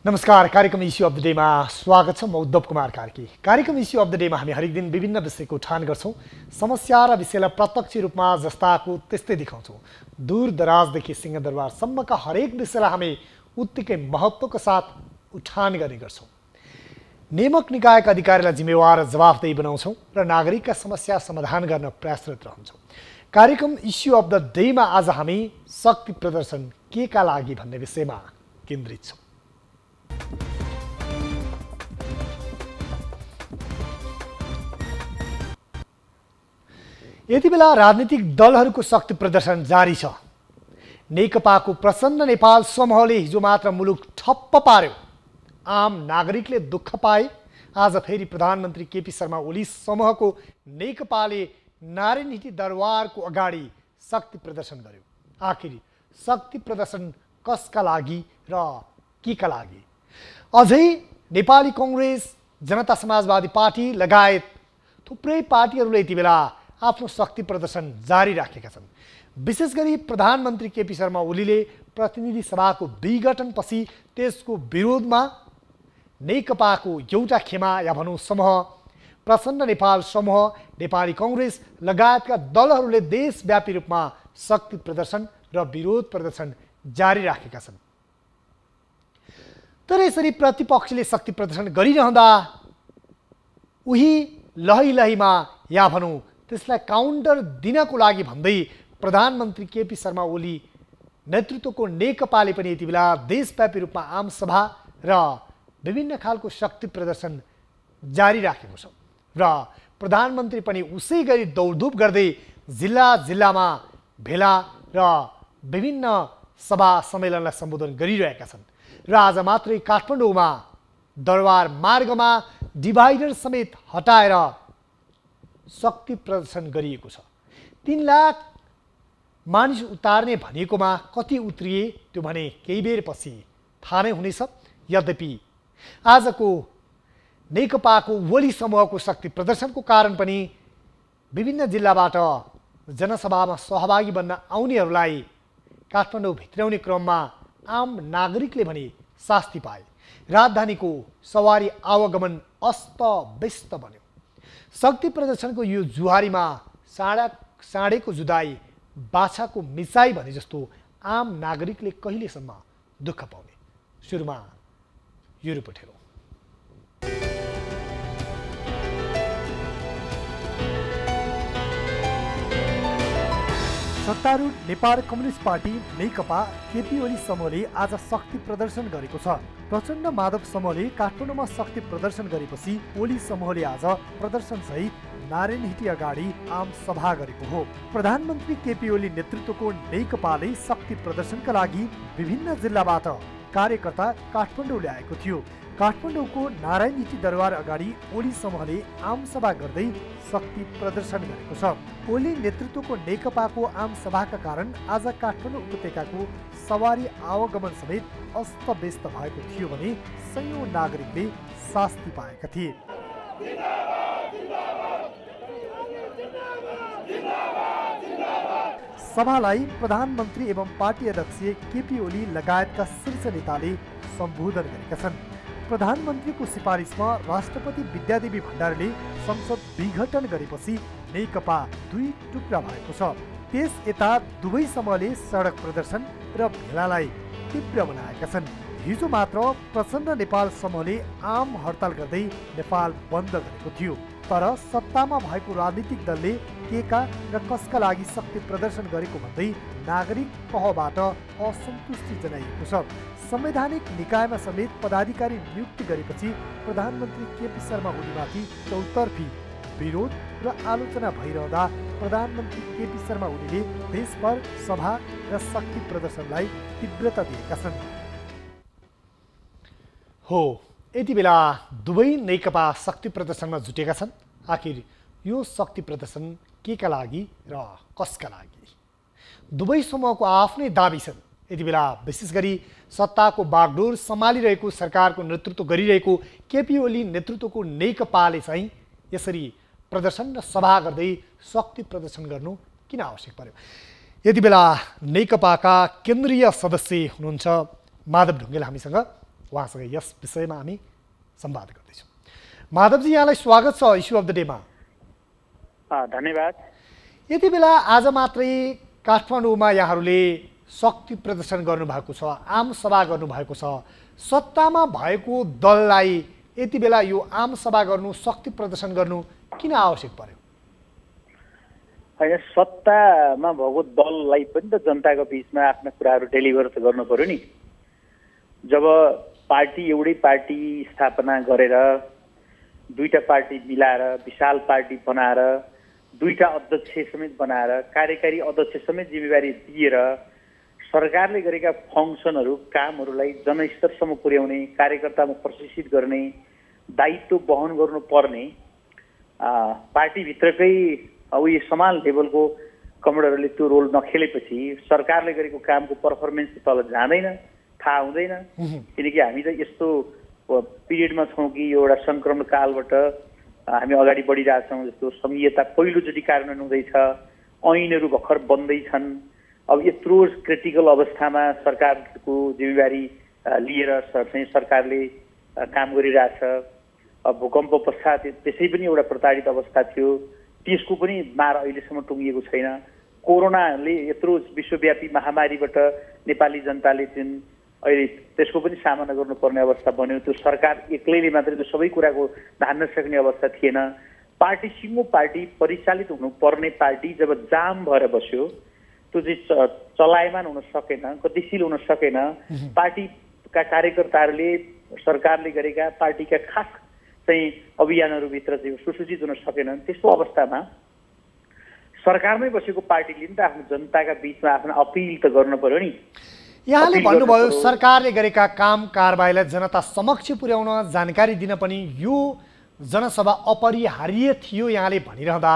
नमस्कार। कार्यक्रम issue of the डेमा स्वागत छ। म उद्धव कुमार कार्की। कार्यक्रम इस्यु अफ द डेमा हामी हरेक दिन विभिन्न विषयको उठान गर्छौं। समस्या र विषयलाई प्रत्यक्ष रूपमा जस्ताको त्यस्तै देखाउँछौं। दूर दराजदेखि सिंहदरबारसम्मका हरेक विषयलाई हामी उत्तिकै महत्त्वका साथ उठान गर्ने गर्छौं। नियामक निकायका अधिकारीलाई जिम्मेवार र जवाफदेही बनाउँछौं र नागरिकका समस्या समाधान गर्न प्रयासरत रहन्छौं। कार्यक्रम इस्यु अफ द डेमा आज हामी शक्ति प्रदर्शन केका लागि भन्ने विषयमा केन्द्रित छौं। यति बेला राजनीतिक दलहरूको शक्ति प्रदर्शन जारी छ। नेकपाको प्रचण्ड नेपाल समूहले हिजो मात्र मुलुक ठप्प पार्यो। आम नागरिकले दुःख पाए। आज फेरि प्रधानमन्त्री केपी शर्मा ओली समूहको नेकपाले नारायण हिटी दरबारको अगाडि शक्ति प्रदर्शन गर्यो। आखिर शक्ति प्रदर्शन कसका लागि र केका लागि? अझै नेपाली कांग्रेस, जनता समाजवादी पार्टी लगायत थुप्रै पार्टीहरूले यति बेला आफ्नो शक्ति प्रदर्शन जारी राखेका छन्। विशेष गरी प्रधानमन्त्री केपी शर्मा ओलीले प्रतिनिधि सभाको विघटनपछि त्यसको विरोधमा नेकपाको एउटा खेमा या भनौँ समूह, प्रचण्ड नेपाल समूह, नेपाली कांग्रेस लगायतका दलहरूले देशव्यापी रूपमा शक्ति प्रदर्शन र विरोध प्रदर्शन जारी राखेका छन्। तर यसरी प्रतिपक्षले शक्ति प्रदर्शन गरिरहँदा उही लहीमा या भनौँ त्यसलाई काउन्टर दिनको लागि भन्दै प्रधानमन्त्री केपी शर्मा ओली नेतृत्वको नेकपाले पनि यति बेला देशव्यापी रूपमा आमसभा र विभिन्न खालको शक्ति प्रदर्शन जारी राखेको छ र प्रधानमन्त्री पनि उसै गरी दौडधुप गर्दै जिल्लामा भेला र विभिन्न सभा सम्मेलनलाई सम्बोधन गरिरहेका छन्। र आज मात्रै काठमाडौँमा दरबार मार्गमा डिभाइडर समेत हटाएर शक्ति प्रदर्शन गरिएको छ। 3 लाख मानिस उतार्ने भनेकोमा कति उत्रिए त्यो भने केही बेरपछि थाहा नै हुनेछ। यद्यपि आजको नेकपाको ओली समूहको शक्ति प्रदर्शनको कारण पनि विभिन्न जिल्लाबाट जनसभामा सहभागी बन्न आउनेहरूलाई काठमाडौँ भित्राउने क्रममा आम नागरिकले भने शास्ति पाए। राजधानीको सवारी आवागमन अस्तव्यस्त बन्यो। शक्ति प्रदर्शनको यो जुहारीमा साँडेको जुदाई, बाछाको मिसाई भने जस्तो आम नागरिकले कहिलेसम्म दुःख पाउने? सुरुमा यो रिपोर्ट हेरौँ। सत्तारूढ नेपाल कम्युनिस्ट पार्टी नेकपा केपी ओली समूहले आज शक्ति प्रदर्शन गरेको छ। प्रचण्ड माधव समूहले काठमाडौँमा शक्ति प्रदर्शन गरेपछि ओली समूहले आज प्रदर्शनसहित नारायण हिटी अगाडि आम सभा गरेको हो। प्रधानमन्त्री केपी ओली नेतृत्वको नेकपाले शक्ति प्रदर्शनका लागि विभिन्न जिल्लाबाट कार्यकर्ता काठमाडौँ ल्याएको थियो। काठमाडौँको नारायण हिटी दरबार अगाडि ओली समूहले आम सभा गर्दै शक्ति प्रदर्शन गरेको छ। ओली नेतृत्वको नेकपाको आम सभाका कारण आज काठमाडौँ उपत्यकाको सवारी आवागमन समेत अस्तव्यस्त भएको थियो भने सयौं नागरिकले शास्ति पाएका थिए। सभालाई प्रधानमन्त्री एवं पार्टी अध्यक्ष केपी ओली लगायतका शीर्ष नेताले सम्बोधन गरेका छन्। प्रधानमन्त्रीको सिफारिसमा राष्ट्रपति विद्यादेवी भण्डारीले संसद विघटन गरेपछि नेकपा 2 टुक्रा भएको छ। त्यस यता दुवै समूहले सडक प्रदर्शन र भेलालाई तीव्र बनाएका छन्। हिजो मात्र प्रचण्ड नेपाल समूहले आम हडताल गर्दै नेपाल बन्द गरेको थियो। तर सत्तामा भएको राजनीतिक दलले केका र कसका लागि शक्ति प्रदर्शन गरेको भन्दै नागरिक तहबाट असन्तुष्टि जनाइएको छ। संवैधानिक निकायमा समेत पदाधिकारी नियुक्ति गरेपछि प्रधानमन्त्री केपी शर्मा ओलीमाथि चौतर्फी विरोध र आलोचना भइरहँदा प्रधानमन्त्री केपी शर्मा ओलीले देशभर सभा र शक्ति प्रदर्शनलाई तीव्रता दिएका छन्। हो, यति बेला दुवै नेकपा शक्ति प्रदर्शनमा जुटेका छन्। आखिर यो शक्ति प्रदर्शन केका लागि र कसका लागि? दुवै समूहको आफ्नै दाबी छन्। यति बेला विशेष गरी सत्ताको बागडोर सम्हालिरहेको सरकारको नेतृत्व गरिरहेको केपी ओली नेतृत्वको नेकपाले चाहिँ यसरी प्रदर्शन र सभा गर्दै शक्ति प्रदर्शन गर्नु किन आवश्यक पर्यो? यति बेला नेकपाका केन्द्रीय सदस्य हुनुहुन्छ माधव ढुङ्गेल हामीसँग उहाँसँग यस विषयमा हामी संवाद गर्दैछौँ। माधवजी, यहाँलाई स्वागत छ इस्यु अफ द डेमा। धन्यवाद। यति बेला आज मात्रै काठमाडौँमा यहाँहरूले शक्ति प्रदर्शन गर्नुभएको छ, आम सभा गर्नुभएको छ। सत्तामा भएको दललाई यति बेला यो आम सभा गर्नु, शक्ति प्रदर्शन गर्नु किन आवश्यक पर्यो? होइन, सत्तामा भएको दललाई पनि त जनताको बिचमा आफ्ना कुराहरू डेलिभर त गर्नु पर्यो नि। जब एउटै पार्टी स्थापना गरेर दुईटा पार्टी मिलाएर विशाल पार्टी बनाएर दुईटा अध्यक्ष समेत बनाएर कार्यकारी अध्यक्ष समेत जिम्मेवारी दिएर सरकारले गरेका फङ्सनहरू कामहरूलाई जनस्तरसम्म पुर्याउने, कार्यकर्तामा प्रशिक्षित गर्ने दायित्व वहन गर्नुपर्ने पार्टीभित्रकै अब यो समान लेभलको कमरेडरले त्यो रोल नखेलेपछि सरकारले गरेको कामको पर्फर्मेन्स तल जाँदैन, थाहा हुँदैन। किनकि हामी त यस्तो पिरियडमा छौँ कि यो एउटा सङ्क्रमण कालबाट हामी अगाडि बढिरहेछौँ। जस्तो संहिता पहिलोचोटि कार्यान्वयन हुँदैछ, ऐनहरू भर्खर बन्दैछन्। अब यत्रो क्रिटिकल अवस्थामा सरकारको जिम्मेवारी लिएर चाहिँ सरकारले काम गरिरहेछ। अब भूकम्प पश्चात त्यसै पनि एउटा प्रताडित अवस्था थियो, त्यसको पनि मार अहिलेसम्म टुङ्गिएको छैन। कोरोनाले यत्रो विश्वव्यापी महामारीबाट नेपाली जनताले जुन अहिले त्यसको पनि सामना गर्नुपर्ने अवस्था बन्यो। त्यो सरकार एक्लैले मात्रै त्यो सबै कुराको धान्न सक्ने अवस्था थिएन। पार्टी सिङ्गो पार्टी, परिचालित हुनुपर्ने पार्टी जब जाम भएर बस्यो, त्यो चाहिँ चलायमान हुन सकेन, गतिशील हुन सकेन। पार्टीका कार्यकर्ताहरूले सरकारले गरेका पार्टीका खास चाहिँ अभियानहरूभित्र चाहिँ सुसूचित हुन सकेनन्। त्यस्तो अवस्थामा सरकारमै बसेको पार्टीले नि त आफ्नो जनताका बिचमा आफ्नो अपिल त गर्नु पर्यो नि। यहाँले भन्नुभयो सरकारले गरेका काम कारबाहीलाई जनता समक्ष पुर्याउन, जानकारी दिन पनि यो जनसभा अपरिहार्य थियो यहाँले भनिरहँदा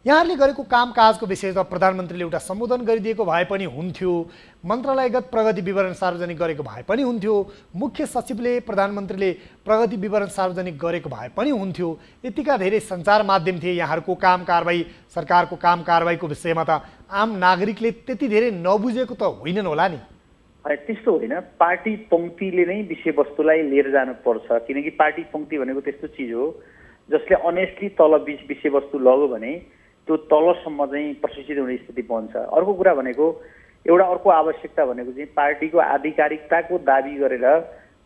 यहाँहरूले गरेको कामकाजको विषयमा प्रधानमन्त्रीले एउटा सम्बोधन गरिदिएको भए पनि हुन्थ्यो, मन्त्रालयगत प्रगति विवरण सार्वजनिक गरेको भए पनि हुन्थ्यो, मुख्य सचिवले प्रधानमन्त्रीले प्रगति विवरण सार्वजनिक गरेको भए पनि हुन्थ्यो। यतिका धेरै सञ्चार माध्यम थिए। यहाँहरूको काम कारबाही, सरकारको काम कारबाहीको विषयमा त आम नागरिकले त्यति धेरै नबुझेको त होइनन् होला नि? त्यस्तो होइन, पार्टी पङ्क्तिले नै विषयवस्तुलाई लिएर जानुपर्छ। किनकि पार्टी पङ्क्ति भनेको त्यस्तो चिज हो जसले अनेस्टली तल विषयवस्तु लग्यो भने त्यो तलसम्म चाहिँ प्रशिक्षित हुने स्थिति बन्छ। अर्को कुरा भनेको एउटा अर्को आवश्यकता भनेको चाहिँ पार्टीको आधिकारिकताको दाबी गरेर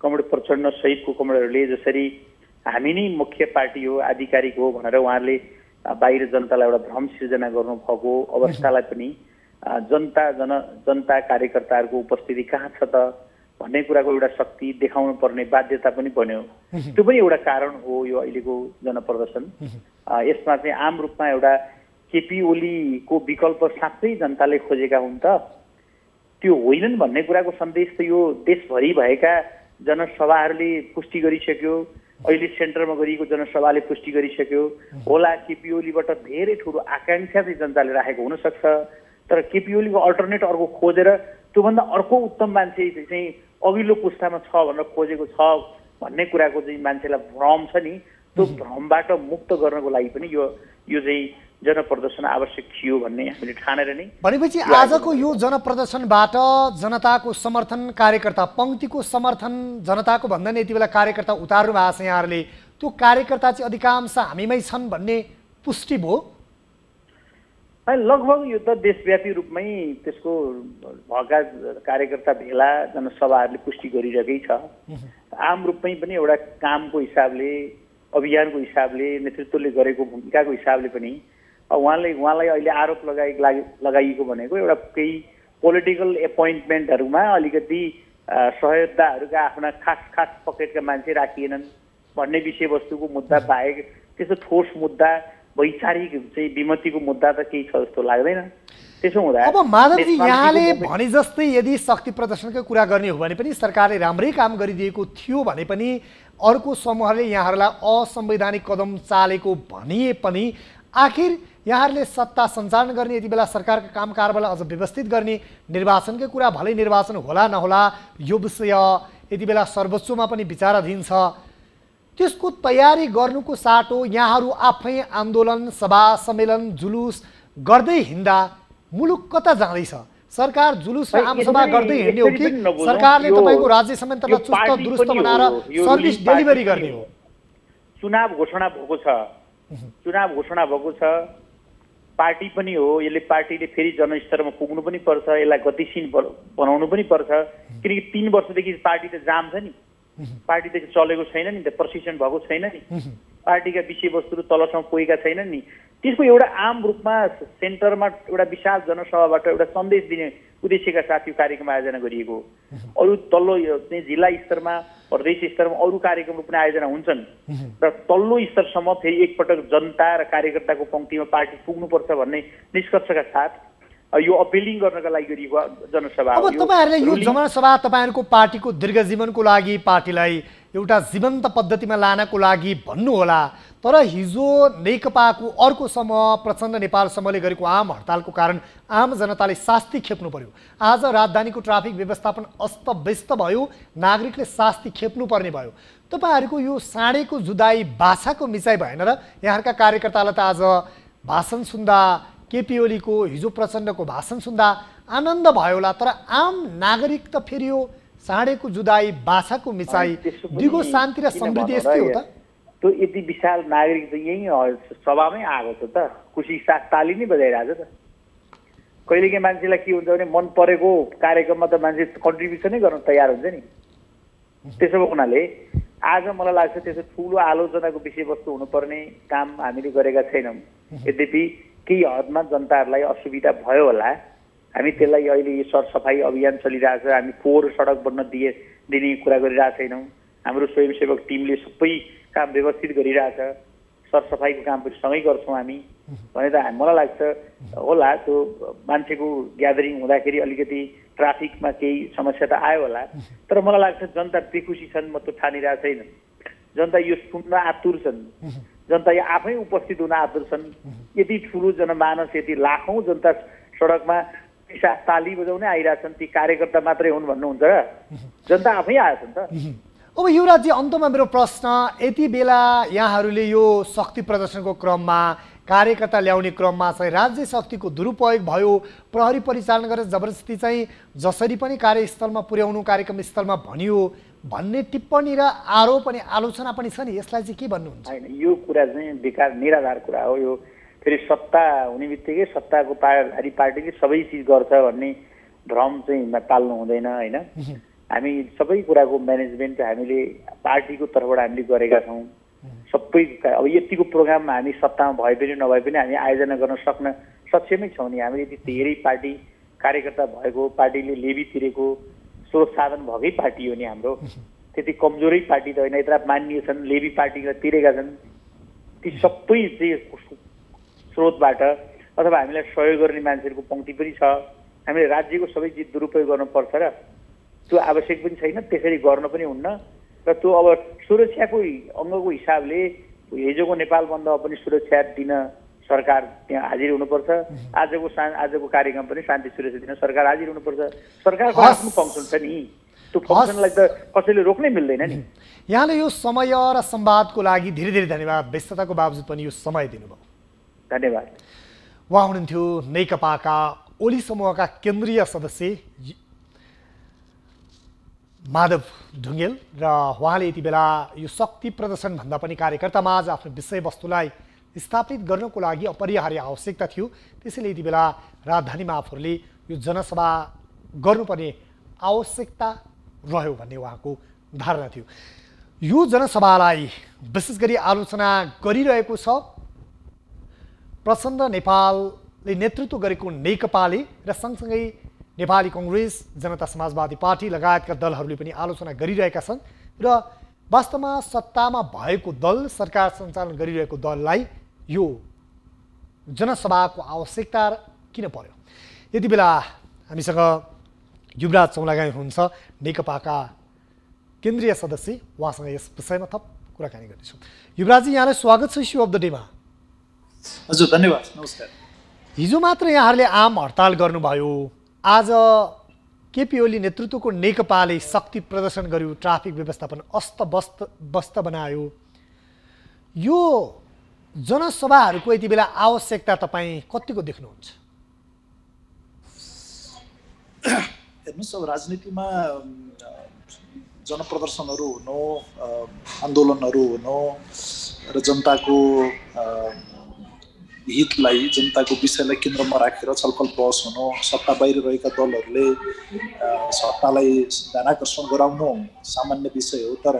कमरेड प्रचण्ड सहितको कमरेडहरूले जसरी हामी नै मुख्य पार्टी हो, आधिकारिक हो भनेर उहाँहरूले बाहिर जनतालाई एउटा भ्रम सिर्जना गर्नुभएको अवस्थालाई पनि जनता कार्यकर्ताहरूको उपस्थिति कहाँ छ त भन्ने कुराको एउटा शक्ति देखाउनु पर्ने बाध्यता पनि बन्यो। त्यो पनि एउटा कारण हो यो अहिलेको जनप्रदर्शन। यसमा चाहिँ आम रूपमा एउटा केपी ओलीको विकल्प साँच्चै जनताले खोजेका हुन् त त्यो होइनन् भन्ने कुराको सन्देश त यो देशभरि भएका जनसभाहरूले पुष्टि गरिसक्यो। अहिले सेन्टरमा गरिएको जनसभाले पुष्टि गरिसक्यो होला। केपी ओलीबाट धेरै ठुलो आकाङ्क्षा चाहिँ जनताले राखेको हुनसक्छ, तर केपी ओलीको अल्टरनेट अर्को खोजेर त्योभन्दा अर्को उत्तम मान्छे चाहिँ अघिल्लो पुस्तामा छ भनेर खोजेको छ भन्ने कुराको चाहिँ मान्छेलाई भ्रम छ नि, त्यो भ्रमबाट मुक्त गर्नको लागि पनि यो चाहिँ जनप्रदर्शन आवश्यक थियो भन्ने हामीले ठानेर नै। भनेपछि आजको यो जनप्रदर्शनबाट जनताको समर्थन, कार्यकर्ता पङ्क्तिको समर्थन जनताको भन्दा नि यति बेला कार्यकर्ता उतार्नु भएको छ यहाँहरूले, त्यो कार्यकर्ता चाहिँ अधिकांश हामीमै छन् भन्ने पुष्टि भयो? लगभग यो त देशव्यापी रूपमै त्यसको भएका कार्यकर्ता भेला जनसभाहरूले पुष्टि गरिरहेकै छ। आम रूपमै पनि एउटा कामको हिसाबले, अभियानको हिसाबले, नेतृत्वले गरेको भूमिकाको हिसाबले पनि उहाँलाई अहिले आरोप लगाइएको भनेको एउटा केही पोलिटिकल एपोइन्टमेन्टहरूमा अलिकति सहयोद्धाहरूका आफ्ना खास पकेटका मान्छे राखिएनन् भन्ने विषयवस्तुको मुद्दा बाहेक त्यस्तो ठोस मुद्दा, वैचारिक चाहिँ विमतिको मुद्दा त केही छ जस्तो लाग्दैन। त्यसो हुँदा अब माधवजी, यहाँले भने जस्तै यदि शक्ति प्रदर्शनको कुरा गर्ने हो भने पनि सरकारले राम्रै काम गरिदिएको थियो भने पनि अर्को समूहले यहाँहरूलाई असंवैधानिक कदम चालेको भनिए पनि आखिर यहाँहरूले सत्ता सञ्चालन गर्ने, यति बेला सरकारका काम कारबाहीलाई अझ व्यवस्थित गर्ने, निर्वाचनकै कुरा भलै निर्वाचन होला नहोला यो विषय यति बेला सर्वोच्चमा पनि विचाराधीन छ, त्यसको तयारी गर्नुको साटो यहाँहरू आफै आन्दोलन, सभा सम्मेलन, जुलुस गर्दै हिँड्दा मुलुक कता जाँदैछ? सरकार जुलुस र भाइ, आमसभा यसरी- गर्दै हिँड्ने हो यसरी कि पनि नबुझौँ। सरकारले यो- तपाईँको राज्य संयन्त्रलाई यो चुस्त पार्टी दुरुस्त पनि हो, बनाएर यो सर्भिस रुलिङ पार्टी डेलिभरी पनि गर्ने हो। चुनाव घोषणा भएको छ, चुनाव घोषणा भएको छ, पार्टी पनि हो। यसले पार्टीले फेरि जनस्तरमा पुग्नु पनि पर्छ, यसलाई गतिशील बनाउनु पनि पर्छ। किनकि 3 वर्षदेखि पार्टी त जाम छ नि, पार्टी त चलेको छैन नि, त प्रशिक्षण भएको छैन नि, पार्टीका विषयवस्तुहरू तलसम्म पुगेका छैनन् नि। त्यसको एउटा आम रूपमा सेन्टरमा एउटा विशाल जनसभाबाट एउटा सन्देश दिने उद्देश्यका साथ यो कार्यक्रम आयोजना गरिएको हो। अरू तल्लो चाहिँ जिल्ला स्तरमा, प्रदेश स्तरमा अरू कार्यक्रमहरू पनि आयोजना हुन्छन् र तल्लो स्तरसम्म फेरि एकपटक जनता र कार्यकर्ताको पङ्क्तिमा पार्टी पुग्नुपर्छ भन्ने निष्कर्षका साथ यो अपिलिङ गर्नका लागि गरिएको जनसभा हो। अब तपाईँहरूले यो जनसभा तपाईँहरूको पार्टीको दीर्घ जीवनको लागि, पार्टीलाई एउटा जीवन्त पद्धतिमा लानको लागि भन्नुहोला, तर हिजो नेकपाको अर्को समूह प्रचण्ड नेपाल समूहले गरेको आम हडतालको कारण आम जनताले शास्ति खेप्नु पर्यो। आज राजधानीको ट्राफिक व्यवस्थापन अस्तव्यस्त भयो, नागरिकले शास्ति खेप्नु पर्ने भयो। तपाईँहरूको यो साँडेको जुदाई बाछाको मिचाइ भएन र? यहाँका कार्यकर्तालाई त आज भाषण सुन्दा, केपी ओलीको हिजो प्रचण्डको भाषण सुन्दा आनन्द भयो होला, तर आम नागरिक त फेरि यो साँडेको जुदाई बाछाको मिचाइ दिगो शान्ति र समृद्धि यस्तै हो त? त्यो यति विशाल नागरिक त यही सभामै आएको छ त, खुसी साथ ताली नै बजाइरहेको छ त। कहिलेकाहीँ मान्छेलाई के हुन्छ भने मन परेको कार्यक्रममा त मान्छे कन्ट्रिब्युसनै गर्न तयार हुन्छ नि। त्यसो भएको हुनाले आज मलाई लाग्छ त्यसो ठुलो आलोचनाको विषयवस्तु हुनुपर्ने काम हामीले गरेका छैनौँ। यद्यपि केही हदमा जनताहरूलाई असुविधा भयो होला, हामी त्यसलाई अहिले यो सरसफाइ अभियान चलिरहेछ, हामी फोहोर सडक बन्न दिने कुरा गरिरहेको छैनौँ। हाम्रो स्वयंसेवक टिमले सबै काम व्यवस्थित गरिरहेछ, सरसफाइको काम पनि सँगै गर्छौँ हामी भने त मलाई लाग्छ होला। त्यो मान्छेको ग्यादरिङ हुँदाखेरि अलिकति ट्राफिकमा केही समस्या त आयो होला, तर मलाई लाग्छ जनता बेखुसी छन्, म त्यो ठानिरहेको छैन। जनता यो सुन्न आतुर छन्, जनता यो आफै उपस्थित हुन आतुर छन्। यति ठुलो जनमानस, यति लाखौँ जनता सडकमा ताली बजाउनै आइरहेछन्, ती कार्यकर्ता मात्रै हुन् भन्नुहुन्छ र? जनता आफै आएछन् त। अब युवराजी, अन्तमा मेरो प्रश्न, यति बेला यहाँहरूले यो शक्ति प्रदर्शनको क्रममा, कार्यकर्ता ल्याउने क्रममा चाहिँ राज्य शक्तिको दुरुपयोग भयो, प्रहरी परिचालन गरेर जबरजस्ती चाहिँ जसरी पनि कार्यस्थलमा पुर्याउनु, कार्यक्रम स्थलमा भनियो भन्ने टिप्पणी र आरोप अनि आलोचना पनि छ नि, यसलाई चाहिँ के भन्नुहुन्छ? होइन, यो कुरा चाहिँ बेकार निराधार कुरा हो। यो फेरि सत्ता हुने बित्तिकै सत्ताको पार्टी पार्टीले सबै चिज गर्छ भन्ने भ्रम चाहिँ पाल्नु हुँदैन होइन। हामी सबै कुराको म्यानेजमेन्ट हामीले पार्टीको तर्फबाट हामीले गरेका छौँ। सबै अब यतिको प्रोग्राममा हामी सत्तामा भए पनि नभए पनि हामी आयोजना गर्न सक्न सक्षमै छौँ नि। हामीले यति धेरै पार्टी कार्यकर्ता भएको, पार्टीले लेबी तिरेको, स्रोत साधन भएकै पार्टी हो नि हाम्रो। त्यति कमजोरै पार्टी त होइन, यत्र मान्य छन्, लेबी पार्टीलाई तिरेका छन्। ती सबै चाहिँ स्रोतबाट अथवा हामीलाई सहयोग गर्ने मान्छेहरूको पङ्क्ति पनि छ। हामीले राज्यको सबै चिज दुरुपयोग गर्नुपर्छ र त्यो आवश्यक पनि छैन, त्यसरी गर्न पनि हुन्न। र त्यो अब सुरक्षाको अङ्गको हिसाबले हिजोको नेपाल बन्दमा पनि सुरक्षा दिन सरकार त्यहाँ हाजिर हुनुपर्छ। आजको कार्यक्रम पनि शान्ति सुरक्षा दिन सरकार हाजिर हुनुपर्छ। सरकारको आफ्नो फङ्सन छ नि, त्यो फङ्सनलाई त कसैले रोक्नै मिल्दैन नि। यहाँले यो समय र संवादको लागि धेरै धेरै धन्यवाद। व्यस्तताको बावजुद पनि यो समय दिनुभयो, धन्यवाद। उहाँ हुनुहुन्थ्यो नेकपाका ओली समूहका केन्द्रीय सदस्य माधव ढुङ्गेल र उहाँले यति बेला यो शक्ति प्रदर्शन भन्दा पनि कार्यकर्तामा आज आफ्नो विषयवस्तुलाई स्थापित गर्नको लागि अपरिहार्य आवश्यकता थियो। त्यसैले यति बेला राजधानीमा आफूहरूले यो जनसभा गर्नुपर्ने आवश्यकता रह्यो भन्ने उहाँको धारणा थियो। यो जनसभालाई विशेष गरी आलोचना गरिरहेको छ प्रचण्ड नेपालले नेतृत्व गरेको नेकपाले र सँगसँगै नेपाली कङ्ग्रेस, जनता समाजवादी पार्टी लगायतका दलहरूले पनि आलोचना गरिरहेका छन्। र वास्तवमा सत्तामा भएको दल, सरकार सञ्चालन गरिरहेको दललाई यो जनसभाको आवश्यकता किन पर्यो? यति बेला हामीसँग युवराज चौलागाई हुनुहुन्छ, नेकपाका केन्द्रीय सदस्य। उहाँसँग यस विषयमा थप कुराकानी गर्नेछौँ। युवराजी, यहाँलाई स्वागत छ इस्यु अफ द डेमा। हजुर, धन्यवाद, नमस्कार। हिजो मात्र यहाँहरूले आम हडताल गर्नुभयो, आज केपी ओली नेतृत्वको नेकपाले शक्ति प्रदर्शन गर्यो, ट्राफिक व्यवस्थापन अस्तव्यस्त बनायो। यो जनसभाहरूको यति बेला आवश्यकता तपाईँ कतिको देख्नुहुन्छ? हेर्नुहोस् अब राजनीतिमा जनप्रदर्शनहरू हुनु, आन्दोलनहरू हुनु र जनताको हितलाई, जनताको विषयलाई केन्द्रमा राखेर छलफल बहस हुनु, सत्ता बाहिर रहेका दलहरूले सत्तालाई ध्यानाकर्षण गराउनु सामान्य विषय हो। तर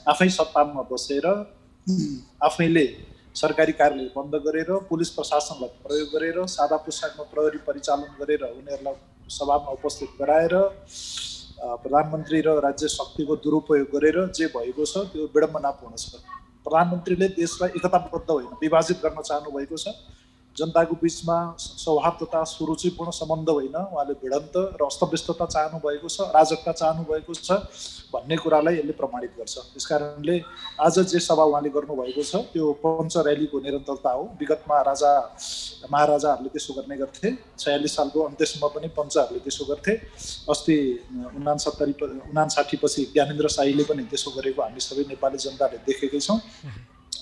आफै सत्तामा बसेर आफैले सरकारी कार्यालय बन्द गरेर, पुलिस प्रशासनलाई प्रयोग गरेर, सादा पोसाकमा प्रहरी परिचालन गरेर उनीहरूलाई सभामा उपस्थित गराएर प्रधानमन्त्री र राज्य शक्तिको दुरुपयोग गरेर जे भएको छ त्यो विडम्बनापूर्ण छ। प्रधानमन्त्रीले देशलाई एकताबद्ध होइन, विभाजित गर्न चाहनु भएको छ। जनताको बिचमा सौहार्दता, सुरुचिपूर्ण सम्बन्ध होइन, उहाँले भिडन्त र अस्तव्यस्तता चाहनु भएको छ, अराजकता चाहनु भएको छ भन्ने कुरालाई यसले प्रमाणित गर्छ। त्यसकारणले आज जे सभा उहाँले गर्नुभएको छ त्यो पञ्च र्यालीको निरन्तरता हो। विगतमा राजा महाराजाहरूले त्यसो गर्ने गर्थे, 46 सालको अन्त्यसम्म पनि पञ्चहरूले त्यसो गर्थे। अस्ति 59 पछि ज्ञानेन्द्र शाहीले पनि त्यसो गरेको हामी सबै नेपाली जनताले देखेकै छौँ।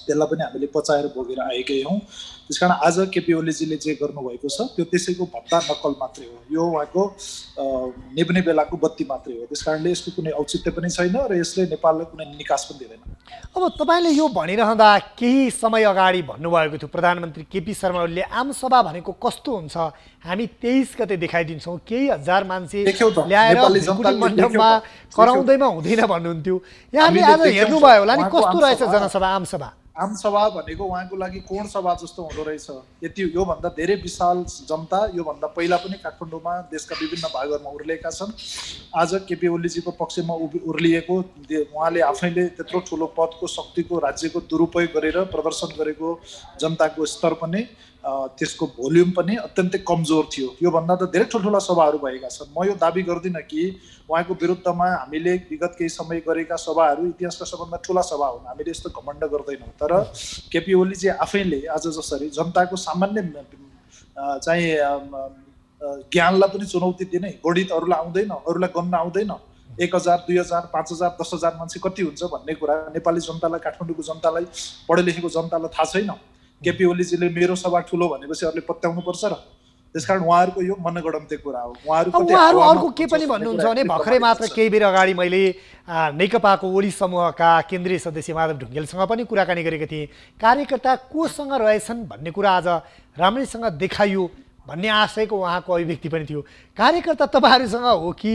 त्यसलाई पनि हामीले पचाएर बोकेर आएकै हौँ। त्यसकारण आज केपी ओलीजीले जे गर्नुभएको छ त्यो त्यसैको भत्ता नक्कल मात्रै हो। यो उहाँको निब्ने बेलाको बत्ती मात्रै हो। त्यसकारणले यसको कुनै औचित्य पनि छैन र यसले नेपाललाई कुनै निकास पनि दिँदैन। अब तपाईँले यो भनिरहँदा केही समय अगाडि भन्नुभएको थियो प्रधानमन्त्री केपी शर्मा ओलीले आमसभा भनेको कस्तो हुन्छ हामी 23 गते देखाइदिन्छौँ, केही हजार मान्छे ल्याएर मण्डपमा कराउँदैमा हुँदैन भन्नुहुन्थ्यो। यहाँले आज हेर्नुभयो होला नि कस्तो रहेछ जनसभा, आमसभा? आमसभा भनेको उहाँको लागि कोण सभा जस्तो हुँदो रहेछ। यति योभन्दा धेरै विशाल जनता योभन्दा पहिला पनि काठमाडौँमा देशका विभिन्न भागहरूमा उर्लिएका छन्। आज केपी ओलीजीको पक्षमा उर्लिएको, उहाँले आफैले त्यत्रो ठुलो पदको, शक्तिको, राज्यको दुरुपयोग गरेर प्रदर्शन गरेको जनताको स्तर पनि त्यसको भोल्युम पनि अत्यन्तै कमजोर थियो। योभन्दा त धेरै ठुल्ठुला सभाहरू भएका छन्। म यो दाबी गर्दिनँ कि उहाँको विरुद्धमा हामीले विगत केही समय गरेका सभाहरू इतिहासका सबभन्दा ठुला सभा हुन्, हामीले यस्तो घमण्ड गर्दैनौँ। तर केपी ओलीजी आफैले आज जसरी जनताको सामान्य चाहिँ ज्ञानलाई पनि चुनौती दिने, गणित अरूलाई आउँदैन, अरूलाई गन्न आउँदैन, 1000, 2000, 5000, 10,000 मान्छे कति हुन्छ भन्ने कुरा नेपाली जनतालाई, काठमाडौँको जनतालाई, पढे लेखेको जनतालाई थाहा छैन। केपी ओलीजीले मेरो सभा ठुलो भनेपछि अरूले पत्याउनु पर्छ र त्यसकारण उहाँहरूको यो मनगढन्ते कुरा हो। उहाँहरू अर्को के पनि भन्नुहुन्छ भने भर्खरै मात्र केही बेर अगाडि मैले नेकपाको ओली समूहका केन्द्रीय सदस्य माधव ढुङ्गेलसँग पनि कुराकानी गरेको थिएँ। कार्यकर्ता कोसँग रहेछन् भन्ने कुरा आज राम्रैसँग देखाइयो भन्ने आशयको उहाँको अभिव्यक्ति पनि थियो। कार्यकर्ता तपाईँहरूसँग हो कि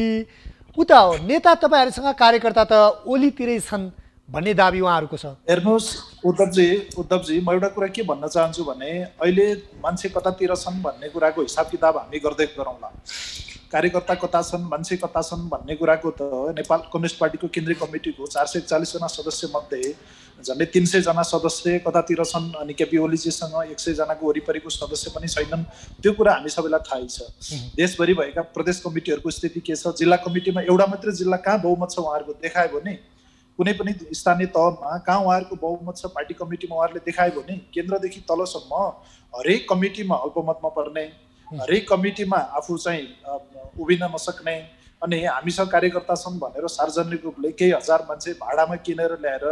उता हो? नेता तपाईँहरूसँग, कार्यकर्ता त ओलीतिरै छन् भन्ने दाबी उहाँहरूको छ। हेर्नुहोस् उद्धवजी, म एउटा कुरा के भन्न चाहन्छु भने अहिले मान्छे कतातिर छन् भन्ने कुराको हिसाब किताब हामी गर्दै गरौँला। कार्यकर्ता कता छन्, मान्छे कता छन् भन्ने कुराको त नेपाल कम्युनिस्ट पार्टीको केन्द्रीय कमिटीको 441 जना सदस्य मध्ये झन्डै 300 जना सदस्य कतातिर छन् अनि केपी ओलीजीसँग 100 जनाको वरिपरिको सदस्य पनि छैनन्। त्यो कुरा हामी सबैलाई थाहै छ। देशभरि भएका प्रदेश कमिटीहरूको स्थिति के छ, जिल्ला कमिटीमा एउटा मात्रै जिल्ला कहाँ बहुमत छ उहाँहरूको देखायो भने, कुनै पनि स्थानीय तहमा कहाँ उहाँहरूको बहुमत छ पार्टी कमिटीमा उहाँहरूले देखायो भने, केन्द्रदेखि तलसम्म हरेक कमिटीमा अल्पमतमा पर्ने, हरेक कमिटीमा आफू चाहिँ उभिन नसक्ने, अनि हामीसँग कार्यकर्ता छन् भनेर सार्वजनिक रूपले केही हजार मान्छे भाडामा किनेर ल्याएर,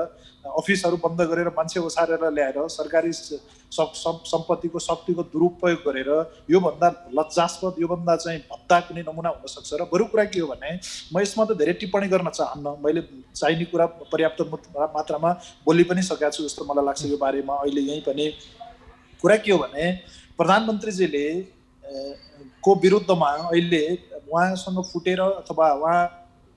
अफिसहरू बन्द गरेर मान्छे ओसारेर ल्याएर सरकारी सम्पत्तिको शक्तिको दुरुपयोग गरेर योभन्दा लज्जास्पद, योभन्दा चाहिँ भद्दा कुनै नमुना हुन सक्छ र बरु कुरा के हो भने, म यसमा त धेरै टिप्पणी गर्न चाहन्न। मैले चाहिने कुरा पर्याप्त मात्रामा बोलि पनि सकेको छु जस्तो मलाई लाग्छ यो बारेमा। अहिले यहीँ पनि कुरा के हो भने, प्रधानमन्त्रीजीले को विरुद्धमा अहिले उहाँसँग फुटेर अथवा उहाँ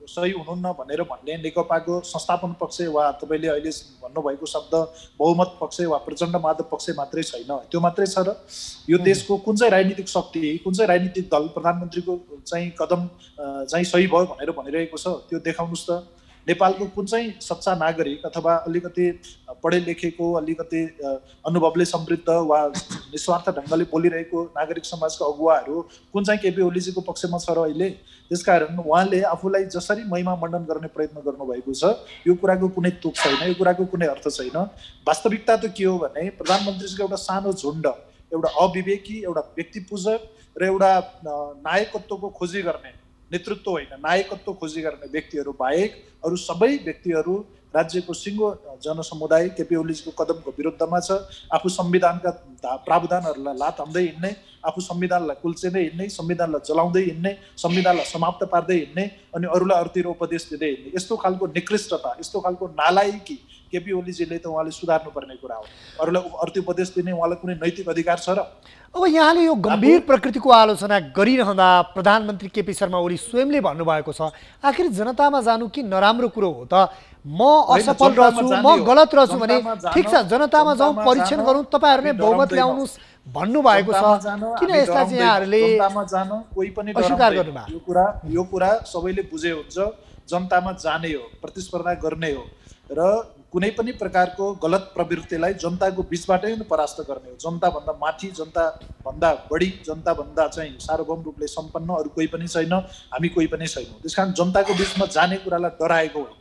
सही हुनुहुन्न भनेर भन्ने नेकपाको संस्थापन पक्ष वा तपाईँले अहिले भन्नुभएको शब्द बहुमत पक्ष वा प्रचण्ड माधव पक्ष मात्रै छैन, त्यो मात्रै छ। र यो देशको कुन चाहिँ राजनीतिक शक्ति, कुन चाहिँ राजनीतिक दल प्रधानमन्त्रीको चाहिँ कदम चाहिँ सही भयो भनेर भनिरहेको छ त्यो देखाउनुहोस् त। नेपालको कुन चाहिँ सच्चा नागरिक अथवा अलिकति पढे लेखेको, अलिकति अनुभवले समृद्ध वा निस्वार्थ ढङ्गले बोलिरहेको नागरिक समाजका अगुवाहरू कुन चाहिँ केपी ओलीजीको पक्षमा छ र अहिले? त्यसकारण उहाँले आफूलाई जसरी महिमा मण्डन गर्ने प्रयत्न गर्नुभएको छ यो कुराको कुनै तुक छैन, यो कुराको कुनै अर्थ छैन। वास्तविकता त के हो भने, प्रधानमन्त्रीजीको एउटा सानो झुन्ड, एउटा अविवेकी, एउटा व्यक्ति पूजक र एउटा नायकत्वको खोजी गर्ने, नेतृत्व होइन नायकत्व खोजी गर्ने व्यक्तिहरू बाहेक अरू सबै व्यक्तिहरू राज्यको सिङ्गो जनसमुदाय केपी ओलीजीको कदमको विरुद्धमा छ। आफू संविधानका प्रावधानहरूलाई लात हान्दै हिँड्ने, आफू संविधानलाई कुल्चिँदै हिँड्ने, संविधानलाई जलाउँदै हिँड्ने, संविधानलाई समाप्त पार्दै हिँड्ने अनि अरूलाई अरूतिर उपदेश दिँदै हिँड्ने, यस्तो खालको निकृष्टता, यस्तो खालको नालायकी केपी ओलीजीले त उहाँले सुधार्नुपर्ने कुरा हो। अरूलाई अर्थी उपदेश दिने उहाँलाई कुनै नैतिक अधिकार छ र? अब यहाँले यो गम्भीर प्रकृतिको आलोचना गरिरहँदा प्रधानमन्त्री केपी शर्मा ओली स्वयंले भन्नुभएको छ आखिर जनतामा जानु के नराम्रो कुरो हो त? म असफल रहछु, म गलत रहछु भने ठिक छ, जनतामा जाउँ, परीक्षण गरौँ, तपाईँहरू नै बहुमत ल्याउनुहोस् भन्नुभएको छ। किन यसलाई चाहिँ यहाँहरूले कोही पनि अस्वीकार गर्नुभयो? यो कुरा सबैले बुझे हुन्छ। जनतामा जाने हो, प्रतिस्पर्धा गर्ने हो र कुनै पनि प्रकारको गलत प्रवृत्तिलाई जनताको बिचबाटै परास्त गर्ने हो। जनताभन्दा माथि, जनताभन्दा बढी, जनताभन्दा चाहिँ सार्वभौम रूपले सम्पन्न अरू कोही पनि छैन, हामी कोही पनि छैनौँ। त्यस कारण जनताको बिचमा जाने कुरालाई डराएको हो।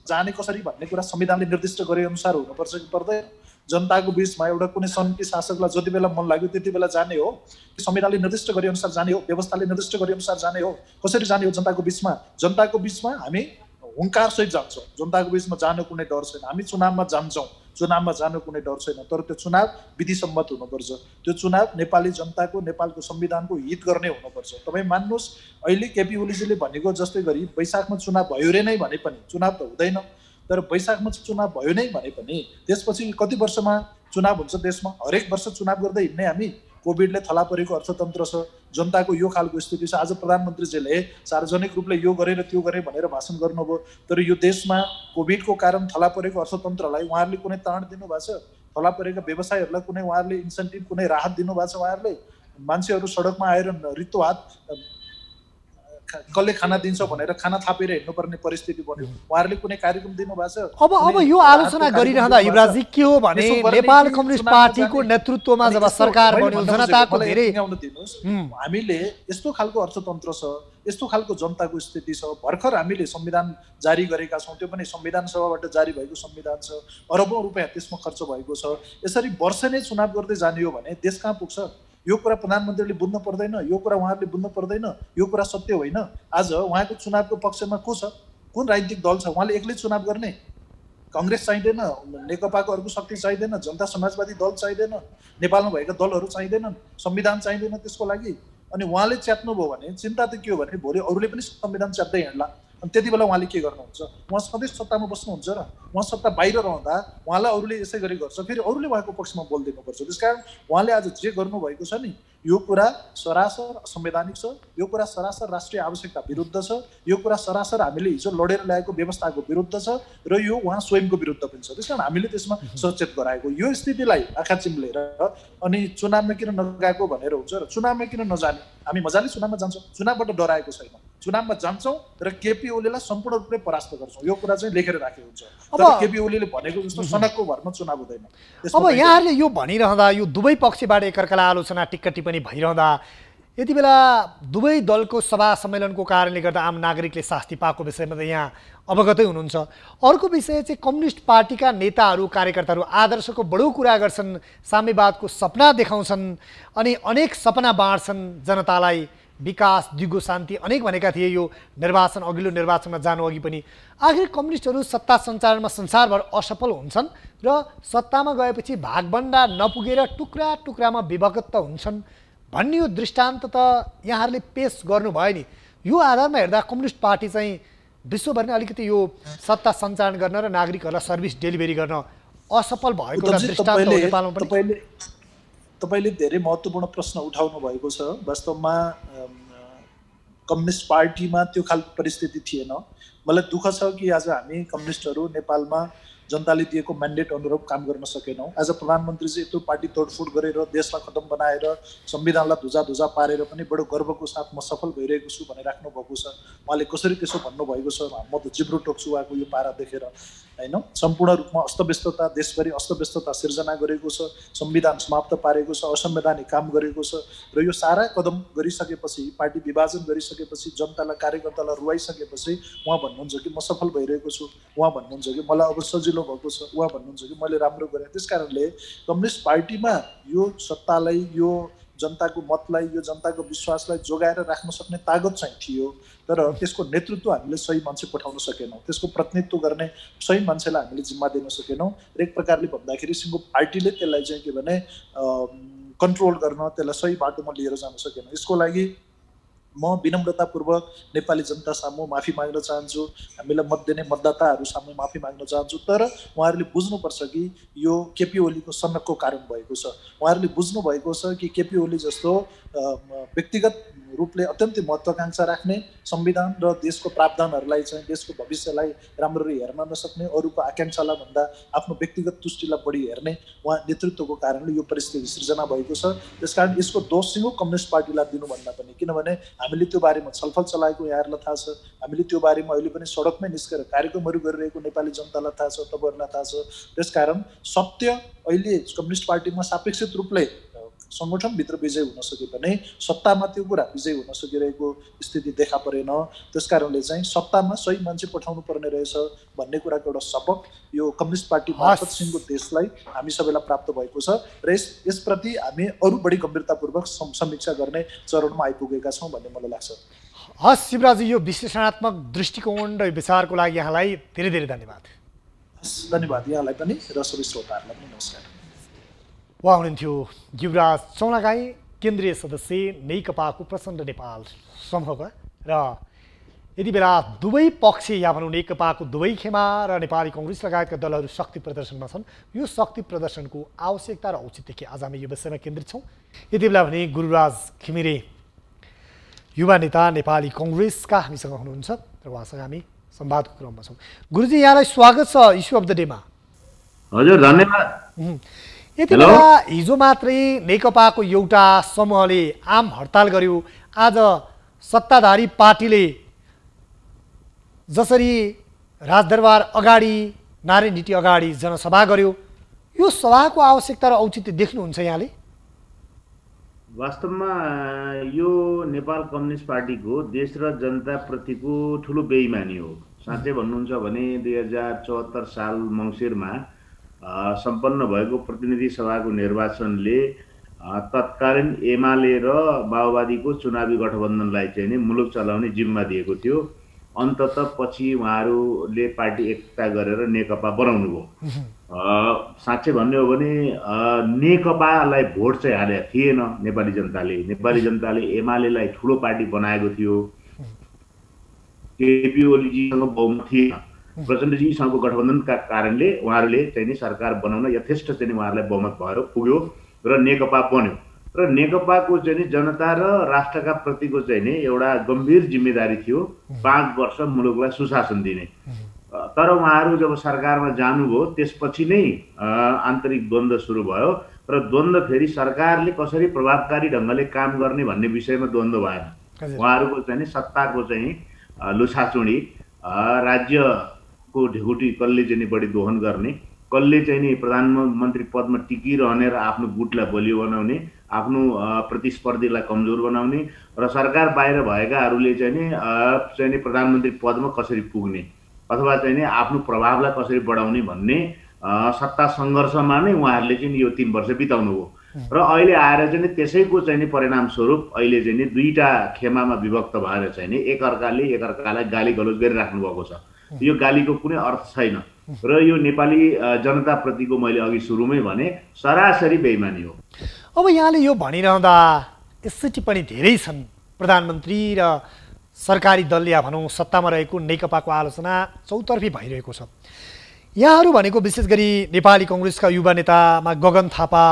जाने कसरी भन्ने कुरा संविधानले निर्दिष्ट गरे अनुसार हुनुपर्छ कि पर्दैन? जनताको बिचमा एउटा कुनै सन्ती शासकलाई जति बेला मन लाग्यो त्यति बेला जाने हो? संविधानले निर्दिष्ट गरे अनुसार जाने हो? व्यवस्थाले निर्दिष्ट गरे अनुसार जाने हो? कसरी जाने हो जनताको बिचमा? जनताको बिचमा हामी हुङ्कारसहित जान्छौँ। जनताको बिचमा जानु कुनै डर छैन। हामी चुनावमा जान्छौँ, चुनावमा जानु कुनै डर छैन। तर त्यो चुनाव विधिसम्मत हुनुपर्छ। त्यो चुनाव नेपाली जनताको, नेपालको संविधानको हित गर्ने हुनुपर्छ। तपाईँ मान्नुहोस्, अहिले केपी ओलीजीले भनेको जस्तै गरी वैशाखमा चुनाव भयो रे नै भने पनि चुनाव त हुँदैन। तर वैशाखमा चुनाव भयो नै भने पनि त्यसपछि कति वर्षमा चुनाव हुन्छ देशमा? हरेक वर्ष चुनाव गर्दै हिँड्ने हामी? कोभिडले थला परेको अर्थतन्त्र छ, जनताको यो खालको स्थिति छ। आज प्रधानमन्त्रीजीले सार्वजनिक रूपले यो गरेर त्यो गरे भनेर भाषण गर्नुभयो, तर यो देशमा कोभिडको कारण थला परेको अर्थतन्त्रलाई उहाँहरूले कुनै ताण दिनुभएको छ? थला परेका व्यवसायहरूलाई कुनै उहाँहरूले इन्सेन्टिभ, कुनै राहत दिनुभएको छ? उहाँहरूले मान्छेहरू सडकमा आएर रित्तो हात कसले खाना दिन्छ भनेर खाना थापेर हिँड्नुपर्ने परिस्थिति बन्यो। उहाँहरूले कुनै कार्यक्रम दिनुभएको छ? अब यो आलोचना गरिरहँदा युवराजी के हो भने नेपाल कम्युनिस्ट पार्टीको नेतृत्वमा जब सरकार बन्यो, जनताको धेरै हामीले यस्तो खालको अर्थतन्त्र छ, यस्तो खालको जनताको स्थिति छ। भर्खर हामीले संविधान जारी गरेका छौँ, त्यो पनि संविधान सभाबाट जारी भएको संविधान छ। अरबौं रुपियाँ त्यसमा खर्च भएको छ। यसरी वर्ष नै चुनाव गर्दै जाने हो भने देश कहाँ पुग्छ? यो कुरा प्रधानमन्त्रीले बुझ्नु पर्दैन? यो कुरा उहाँहरूले बुझ्नु पर्दैन? यो कुरा सत्य होइन। आज उहाँको चुनावको पक्षमा को छ? कुन राजनीतिक दल छ? उहाँले एक्लै चुनाव गर्ने? काङ्ग्रेस चाहिँदैन, नेकपाको अर्को शक्ति चाहिँदैन, जनता समाजवादी दल चाहिँदैन, नेपालमा भएका दलहरू चाहिँदैनन्, संविधान चाहिँदैन त्यसको लागि। अनि उहाँले च्यात्नुभयो भने चिन्ता त के हो भने भोलि अरूले पनि संविधान च्यात्दै हिँड्ला। अनि त्यति बेला उहाँले के गर्नुहुन्छ? उहाँ सधैँ सत्तामा बस्नुहुन्छ र उहाँ सत्ता बाहिर रहँदा उहाँलाई अरूले यसै गरी गर्छ, फेरि अरूले उहाँको पक्षमा बोलिदिनुपर्छ। त्यस कारण उहाँले आज जे गर्नुभएको छ नि, यो कुरा सरासर असंवैधानिक छ। यो कुरा सरासर राष्ट्रिय आवश्यकता विरुद्ध छ। यो कुरा सरासर हामीले हिजो लडेर ल्याएको व्यवस्थाको विरुद्ध छ र यो उहाँ स्वयंको विरुद्ध पनि छ। त्यस कारण हामीले त्यसमा सचेत गराएको। यो स्थितिलाई आँखा चिम्लेर अनि चुनावमा किन नगएको भनेर हुन्छ र चुनावमा किन नजाने? हामी मजाले चुनावमा जान्छौँ, चुनावबाट डराएको छैन। चुनावमा जान्छौँ र केपी ओलीलाई सम्पूर्ण रूपले परास्त गर्छौँ। यो कुरा चाहिँ लेखेर राखेको हुन्छ। तर केपी ओलीले भनेको जस्तो सनकको भरमा चुनाव हुँदैन। अब यहाँहरूले यो भनिरहँदा, यो दुवै पक्षबाट एकअर्कालाई आलोचना टिक्का टिप्पणी भइरहँदा यति बेला दुवै दलको सभा सम्मेलनको कारणले गर्दा आम नागरिकले शास्ति पाएको विषयमा त यहाँ अवगतै हुनुहुन्छ। अर्को विषय चाहिँ कम्युनिस्ट पार्टीका नेताहरू, कार्यकर्ताहरू आदर्शको बडो कुरा गर्छन्, साम्यवादको सपना देखाउँछन् अनि अनेक सपना बाँड्छन् जनतालाई, विकास, दिगो शान्ति अनेक भनेका थिए यो निर्वाचन, अघिल्लो निर्वाचनमा जानु अघि पनि। आखिर कम्युनिस्टहरू सत्ता सञ्चालनमा संसारभर असफल हुन्छन् र सत्तामा गएपछि भागभण्डा नपुगेर टुक्रा टुक्रामा विभक्त हुन्छन् भन्ने यो दृष्टान्त त यहाँहरूले पेश गर्नुभयो नि। यो आधारमा हेर्दा कम्युनिस्ट पार्टी चाहिँ विश्वभर नै अलिकति यो सत्ता सञ्चालन गर्न र नागरिकहरूलाई सर्भिस डेलिभरी गर्न असफल भएको दृष्टान्त हो नेपालमा पनि। तपाईँले धेरै महत्त्वपूर्ण प्रश्न उठाउनु भएको छ। वास्तवमा कम्युनिस्ट पार्टीमा त्यो खालको परिस्थिति थिएन। मलाई दुःख छ कि आज हामी कम्युनिस्टहरू नेपालमा जनताले दिएको म्यान्डेट अनुरूप काम गर्न सकेनौँ। आज प्रधानमन्त्रीजी यत्रो पार्टी तोडफोड गरेर देशलाई खतम बनाएर संविधानलाई धुजा पारेर पनि बडो गर्वको साथ म सफल भइरहेको छु भनेर राख्नु भएको छ। उहाँले कसरी त्यसो भन्नुभएको छ? म त जिब्रो टोक्छु उहाँको यो पारा देखेर, होइन? सम्पूर्ण रूपमा अस्तव्यस्तता, देशभरि अस्तव्यस्तता सिर्जना गरेको छ, संविधान समाप्त पारेको छ, असंवैधानिक काम गरेको छ र यो सारा कदम गरिसकेपछि, पार्टी विभाजन गरिसकेपछि, जनतालाई, कार्यकर्तालाई रुवाइसकेपछि उहाँ भन्नुहुन्छ कि म सफल भइरहेको छु, उहाँ भन्नुहुन्छ कि मलाई अब सजिलो भएको छ, उहाँ भन्नुहुन्छ कि मैले राम्रो गरेँ। त्यस कारणले कम्युनिस्ट पार्टीमा यो सत्तालाई, यो जनताको मतलाई यो जनताको विश्वासलाई जोगाएर राख्न सक्ने तागत चाहिँ थियो, तर त्यसको नेतृत्व हामीले सही मान्छे पठाउन सकेनौँ, त्यसको प्रतिनिधित्व गर्ने सही मान्छेलाई हामीले जिम्मा दिन सकेनौँ र एक प्रकारले भन्दाखेरि सिङ्गो पार्टीले त्यसलाई चाहिँ के भने कन्ट्रोल गर्न, त्यसलाई सही बाटोमा लिएर जान सकेन। यसको लागि म विनम्रतापूर्वक नेपाली जनता सामु माफी माग्न चाहन्छु, हामीलाई मत दिने मतदाताहरू सामु माफी माग्न चाहन्छु। तर उहाँहरूले बुझ्नुपर्छ कि यो केपी ओलीको सनकको कारण भएको छ। उहाँहरूले बुझ्नु भएको छ कि केपी ओली जस्तो व्यक्तिगत रूपले अत्यन्तै महत्त्वाकांक्षा राख्ने, संविधान र देशको प्रावधानहरूलाई चाहिँ देशको भविष्यलाई राम्ररी हेर्न नसक्ने, अरूको आकाङ्क्षालाई भन्दा आफ्नो व्यक्तिगत तुष्टिलाई बढी हेर्ने उहाँ नेतृत्वको कारणले यो परिस्थिति सृजना भएको छ। त्यसकारण यसको दोष सिङ्गो कम्युनिस्ट पार्टीलाई दिनुभन्दा पनि, किनभने हामीले त्यो बारेमा छलफल चलाएको यहाँहरूलाई थाहा छ, हामीले त्यो बारेमा अहिले पनि सडकमै निस्केर कार्यक्रमहरू गरिरहेको नेपाली जनतालाई थाहा छ, तपाईँहरूलाई थाहा छ। त्यसकारण सत्य अहिले कम्युनिस्ट पार्टीमा सापेक्षित रूपले सङ्गठनभित्र विजय हुन सके पनि सत्तामा त्यो कुरा विजय हुन सकिरहेको स्थिति देखा परेन। त्यसकारणले चाहिँ सत्तामा सही मान्छे पठाउनु पर्ने रहेछ भन्ने कुराको एउटा सबक यो कम्युनिस्ट पार्टी मार्फत सिङ्गो देशलाई हामी सबैलाई प्राप्त भएको छ र यसप्रति हामी अरू बढी गम्भीरतापूर्वक समीक्षा गर्ने चरणमा आइपुगेका छौँ भन्ने मलाई लाग्छ। हस् शिवराजी, यो विश्लेषणात्मक दृष्टिकोण र विचारको लागि यहाँलाई धेरै धेरै धन्यवाद। हस्, धन्यवाद यहाँलाई पनि र सबै श्रोताहरूलाई पनि नमस्कार। उहाँ हुनुहुन्थ्यो युवराज चौलागाई, केन्द्रीय सदस्य नेकपाको प्रचण्ड नेपाल समूहका। र यति बेला दुवै पक्ष या भनौँ नेकपाको दुवै खेमा र नेपाली कङ्ग्रेस लगायतका दलहरू शक्ति प्रदर्शनमा छन्। यो शक्ति प्रदर्शनको आवश्यकता र औचित्य के, आज हामी यो विषयमा केन्द्रित छौँ। यति बेला भने गुरुराज घिमिरे युवा नेता नेपाली कङ्ग्रेसका हामीसँग हुनुहुन्छ र उहाँसँग हामी संवादको क्रममा छौँ। गुरुजी, यहाँलाई स्वागत छ इस्यु अफ द डेमा। हजुर, धन्यवाद। यति बेला हिजो मात्रै नेकपाको एउटा समूहले आम हडताल गर्यो। आज सत्ताधारी पार्टीले जसरी राजदरबार अगाडि, नारायण ढिटी अगाडि जनसभा गर्यो, यो सभाको आवश्यकता र औचित्य देख्नुहुन्छ यहाँले? वास्तवमा यो नेपाल कम्युनिस्ट पार्टीको देश र जनताप्रतिको ठुलो बेइमानी हो। साँच्चै भन्नुहुन्छ भने 2074 साल मङ्सिरमा सम्पन्न भएको प्रतिनिधि सभाको निर्वाचनले तत्कालीन एमाले र माओवादीको चुनावी गठबन्धनलाई चाहिँ नि मुलुक चलाउने जिम्मा दिएको थियो। अन्ततः पछि उहाँहरूले पार्टी एकता गरेर नेकपा बनाउनु भयो। साँच्चै भन्ने हो भने नेकपालाई भोट चाहिँ हालेको थिएन नेपाली जनताले। नेपाली जनताले एमालेलाई ठुलो पार्टी बनाएको थियो। केपी ओलीजीसँग बहुमत थिएन, प्रचण्डजीसँगको गठबन्धनका कारणले उहाँहरूले चाहिँ नि सरकार बनाउन यथेष्ट चाहिँ उहाँहरूलाई बहुमत भयो, पुग्यो र नेकपा बन्यो। र नेकपाको चाहिँ नि जनता र राष्ट्रका प्रतिको चाहिँ नि एउटा गम्भीर जिम्मेदारी थियो 5 वर्ष मुलुकलाई सुशासन दिने। तर उहाँहरू जब सरकारमा जानुभयो त्यसपछि नै आन्तरिक द्वन्द्व सुरु भयो र द्वन्द्व फेरि सरकारले कसरी प्रभावकारी ढङ्गले काम गर्ने भन्ने विषयमा द्वन्द्व भएन। उहाँहरूको चाहिँ नि सत्ताको चाहिँ लुछाचुँडी, राज्यको ढिकुटी कसले चाहिँ नि बढी दोहन गर्ने, कसले चाहिँ नि प्रधानमन्त्री पदमा टिकिरहने र आफ्नो गुटलाई बलियो बनाउने, आफ्नो प्रतिस्पर्धीलाई कमजोर बनाउने र सरकार बाहिर भएकाहरूले चाहिँ नि प्रधानमन्त्री पदमा कसरी पुग्ने अथवा चाहिँ नि आफ्नो प्रभावलाई कसरी बढाउने भन्ने सत्ता सङ्घर्षमा नै उहाँहरूले चाहिँ यो 3 वर्ष बिताउनु भयो। र अहिले आएर चाहिँ त्यसैको चाहिँ नि परिणाम स्वरूप अहिले चाहिँ नि दुईटा खेमामा विभक्त भएर चाहिँ नि एकअर्कालाई गाली गलोज गरिराख्नु भएको छ। यो गालीको कुनै अर्थ छैन र यो नेपाली जनताप्रतिको मैले अघि सुरुमै भने सरासरी बेइमानी हो। अब यहाँले यो भनिरहँदा यसै टिप्पणी धेरै छन्। प्रधानमन्त्री र सरकारी दल या भनौँ सत्तामा रहेको नेकपाको आलोचना चौतर्फी भइरहेको छ। यहाँहरू भनेको विशेष गरी नेपाली कङ्ग्रेसका युवा नेतामा गगन थापा,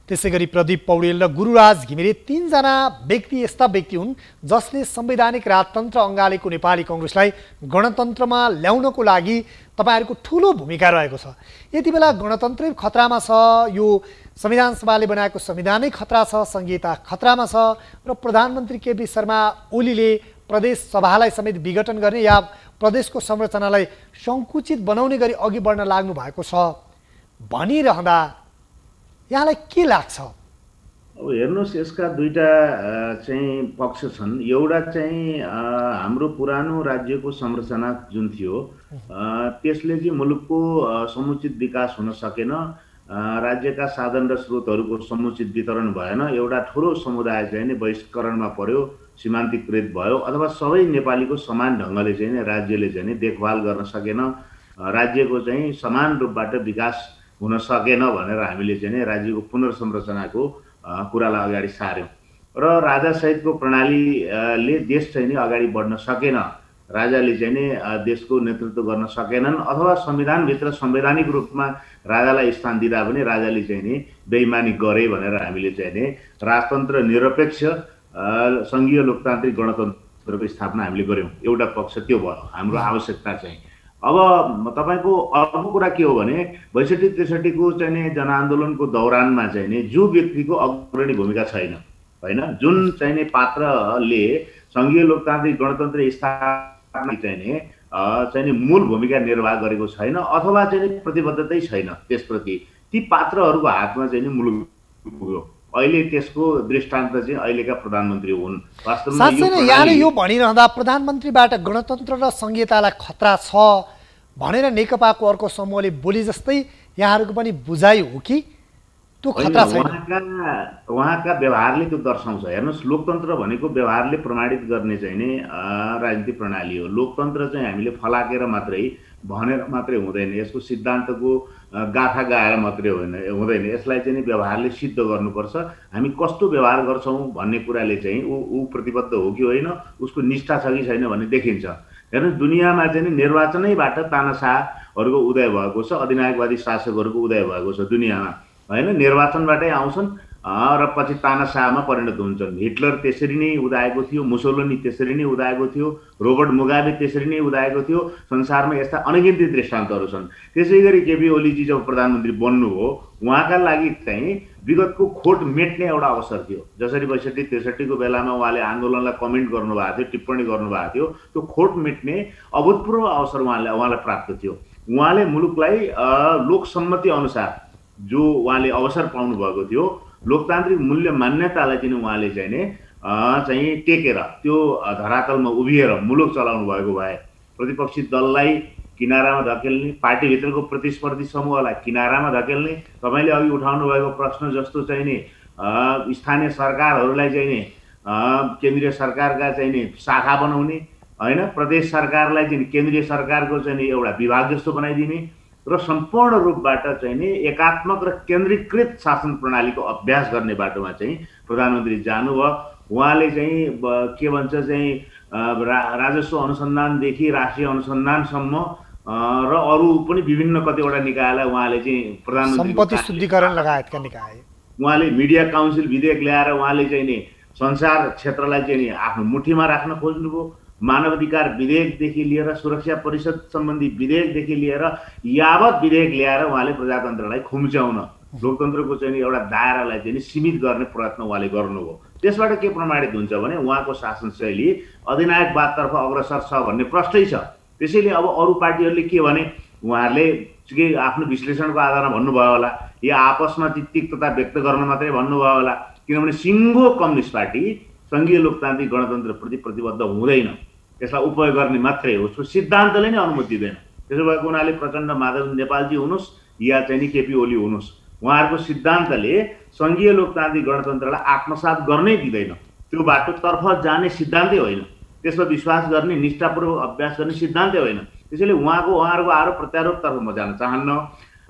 त्यसै गरी प्रदीप पौडेल र गुरुराज घिमिरे 3 जना व्यक्ति यस्ता व्यक्ति हुन् जसले संवैधानिक राजतन्त्र अँगालेको नेपाली कङ्ग्रेसलाई गणतन्त्रमा ल्याउनको लागि तपाईँहरूको ठुलो भूमिका रहेको छ। यति बेला गणतन्त्रै खतरामा छ, यो संविधान सभाले बनाएको संविधानै खतरा छ, संहिता खतरामा छ र प्रधानमन्त्री केपी शर्मा ओलीले प्रदेश सभालाई समेत विघटन गर्ने या प्रदेशको संरचनालाई सङ्कुचित बनाउने गरी अघि बढ्न लाग्नु भएको छ भनिरहँदा यहाँलाई के लाग्छ? अब हेर्नुहोस्, यसका दुईटा चाहिँ पक्ष छन्। एउटा चाहिँ हाम्रो पुरानो राज्यको संरचना जुन थियो त्यसले चाहिँ मुलुकको समुचित विकास हुन सकेन। राज्यका साधन र स्रोतहरूको समुचित वितरण भएन, एउटा ठुलो समुदाय चाहिँ नि बहिष्करणमा पर्यो, सीमान्तकृत भयो, अथवा सबै नेपालीको समान ढङ्गले चाहिँ नि राज्यले चाहिँ नि देखभाल गर्न सकेन, राज्यको चाहिँ समान रूपबाट विकास हुन सकेन भनेर हामीले चाहिँ नि राज्यको पुनर्संरचनाको कुरालाई अगाडि सार्यौँ र राजासहितको प्रणालीले देश चाहिँ नि अगाडि बढ्न सकेन, राजाले चाहिँ नि देशको नेतृत्व गर्न सकेनन्, अथवा संविधानभित्र संवैधानिक रूपमा राजालाई स्थान दिँदा पनि राजाले चाहिँ नि बेइमानी गरे भनेर हामीले चाहिँ नि राजतन्त्र निरपेक्ष सङ्घीय लोकतान्त्रिक गणतन्त्रको स्थापना हामीले गऱ्यौँ। एउटा पक्ष त्यो भयो हाम्रो आवश्यकता चाहिँ। अब तपाईँको अर्को कुरा के हो भने 62-63को चाहिँ नि जनआन्दोलनको दौरानमा चाहिँ नि जो व्यक्तिको अग्रणी भूमिका छैन, होइन, जुन चाहिँ नि पात्रले सङ्घीय लोकतान्त्रिक गणतन्त्र स्थापना चाहिँ नि मूल भूमिका निर्वाह गरेको छैन अथवा चाहिँ नि प्रतिबद्धतै छैन त्यसप्रति, ती पात्रहरूको हातमा चाहिँ नि मुलुक पुग्यो। अहिले त्यसको दृष्टान्त चाहिँ अहिलेका प्रधानमन्त्री हुन्। वास्तवमा साँच्चै नै यहाँले यो भनिरहँदा प्रधानमन्त्रीबाट गणतन्त्र र संहितालाई खतरा छ भनेर नेकपाको अर्को समूहले बोले जस्तै यहाँहरूको पनि बुझाइ हो कि त्यो खतरा छैन? उहाँका व्यवहारले त्यो दर्शाउँछ। हेर्नुहोस्, लोकतन्त्र भनेको व्यवहारले प्रमाणित गर्ने चाहिँ नि राजनीतिक प्रणाली हो। लोकतन्त्र चाहिँ हामीले फलाकेर मात्रै भनेर मात्रै हुँदैन, यसको सिद्धान्तको गाथा गाएर मात्रै हुँदैन, यसलाई चाहिँ नि व्यवहारले सिद्ध गर्नुपर्छ। हामी कस्तो व्यवहार गर्छौँ भन्ने कुराले चाहिँ ऊ प्रतिबद्ध हो कि होइन, उसको निष्ठा छ कि छैन भन्ने देखिन्छ। हेर्नुहोस्, दुनियाँमा चाहिँ नि निर्वाचनैबाट तानाशाहहरूको उदय भएको छ, अधिनायकवादी शासकहरूको उदय भएको छ दुनियाँमा, होइन, निर्वाचनबाटै आउँछन् र पछि तानाशाहमा परिणत हुन्छन्। हिटलर त्यसरी नै उदाएको थियो, मुसोलिनी त्यसरी नै उदाएको थियो, रोबर्ट मुगाबे त्यसरी नै उदाएको थियो। संसारमा यस्ता अनगिन्ती दृष्टान्तहरू छन्। त्यसै गरी केपी ओलीजी जब प्रधानमन्त्री बन्नुभयो, उहाँका लागि चाहिँ विगतको खोट मेट्ने एउटा अवसर थियो। जसरी 62-63को बेलामा उहाँले आन्दोलनलाई कमेन्ट गर्नुभएको थियो, टिप्पणी गर्नुभएको थियो, त्यो खोट मेट्ने अभूतपूर्व अवसर उहाँलाई प्राप्त थियो। उहाँले मुलुकलाई लोकसम्मति अनुसार जो उहाँले अवसर पाउनु भएको थियो, लोकतान्त्रिक मूल्य मान्यतालाई चाहिँ उहाँले चाहिँ टेकेर त्यो धरातलमा उभिएर मुलुक चलाउनु भएको भए प्रतिपक्षी दललाई किनारामा धकेल्ने, पार्टीभित्रको प्रतिस्पर्धी समूहलाई किनारामा धकेल्ने, तपाईँले अघि उठाउनु भएको प्रश्न जस्तो चाहिँ नि स्थानीय सरकारहरूलाई चाहिँ नि केन्द्रीय सरकारका चाहिँ नि शाखा बनाउने, होइन, प्रदेश सरकारलाई चाहिँ केन्द्रीय सरकारको चाहिँ नि एउटा विभाग जस्तो बनाइदिने र सम्पूर्ण रूपबाट चाहिँ नि एकात्मक र केन्द्रीकृत शासन प्रणालीको अभ्यास गर्ने बाटोमा चाहिँ प्रधानमन्त्री जानुभयो। उहाँले चाहिँ के भन्छ चाहिँ राजस्व अनुसन्धानदेखि राष्ट्रिय अनुसन्धानसम्म र अरू पनि विभिन्न कतिवटा निकायलाई उहाँले चाहिँ प्रधानमन्त्री सम्पत्ति शुद्धिकरण लगायतका निकाय, उहाँले मिडिया काउन्सिल विधेयक ल्याएर उहाँले चाहिँ नि संसार क्षेत्रलाई चाहिँ नि आफ्नो मुठीमा राख्न खोज्नुभयो। मानवाधिकार विधेयकदेखि लिएर सुरक्षा परिषद सम्बन्धी विधेयकदेखि लिएर यावत विधेयक ल्याएर उहाँले प्रजातन्त्रलाई खुम्च्याउन, लोकतन्त्रको चाहिँ एउटा दायरालाई चाहिँ सीमित गर्ने प्रयत्न उहाँले गर्नुभयो। त्यसबाट के प्रमाणित हुन्छ भने उहाँको शासन शैली अधिनायकवादतर्फ अग्रसर छ भन्ने प्रष्टै छ। त्यसैले अब अरू पार्टीहरूले के भने उहाँहरूले के आफ्नो विश्लेषणको आधारमा भन्नुभयो होला, या आपसमा तिक्तता व्यक्त गर्न मात्रै भन्नुभयो होला, किनभने सिङ्गो कम्युनिस्ट पार्टी सङ्घीय लोकतान्त्रिक गणतन्त्रप्रति प्रतिबद्ध हुँदैन, त्यसलाई उपयोग गर्ने मात्रै हो, उसको सिद्धान्तले नै अनुमति दिँदैन। त्यसो भएको हुनाले प्रचण्ड माधव नेपालजी हुनुहोस् या चाहिँ नि केपी ओली हुनुहोस्, उहाँहरूको सिद्धान्तले सङ्घीय लोकतान्त्रिक गणतन्त्रलाई आत्मसात गर्नै दिँदैन। त्यो बाटोतर्फ जाने सिद्धान्तै होइन, त्यसमा विश्वास गर्ने, निष्ठापूर्वक अभ्यास गर्ने सिद्धान्तै होइन। त्यसैले उहाँहरूको आरोप प्रत्यारोपतर्फ म जान चाहन्न।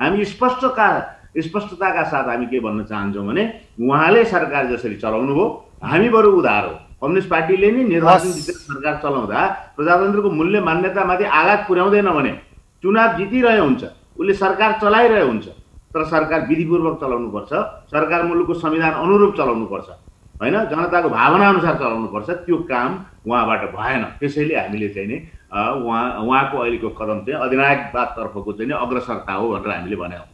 हामी स्पष्टताका साथ हामी के भन्न चाहन्छौँ भने उहाँले सरकार जसरी चलाउनु भयो, हामी बरु उधार हो। कम्युनिस्ट पार्टीले नै निर्वाचन जितेर सरकार चलाउँदा प्रजातन्त्रको मूल्य मान्यतामाथि आघात पुर्याउँदैन भने चुनाव जितिरहेको हुन्छ, उसले सरकार चलाइरहेको हुन्छ, तर सरकार विधिपूर्वक चलाउनुपर्छ, सरकार मुलुकको संविधान अनुरूप चलाउनुपर्छ, होइन, जनताको भावना अनुसार चलाउनुपर्छ। त्यो काम उहाँबाट भएन। त्यसैले हामीले चाहिँ नि उहाँको अहिलेको कदम चाहिँ अधिनायकवादतर्फको चाहिँ नि अग्रसरता हो भनेर हामीले भन्यौँ।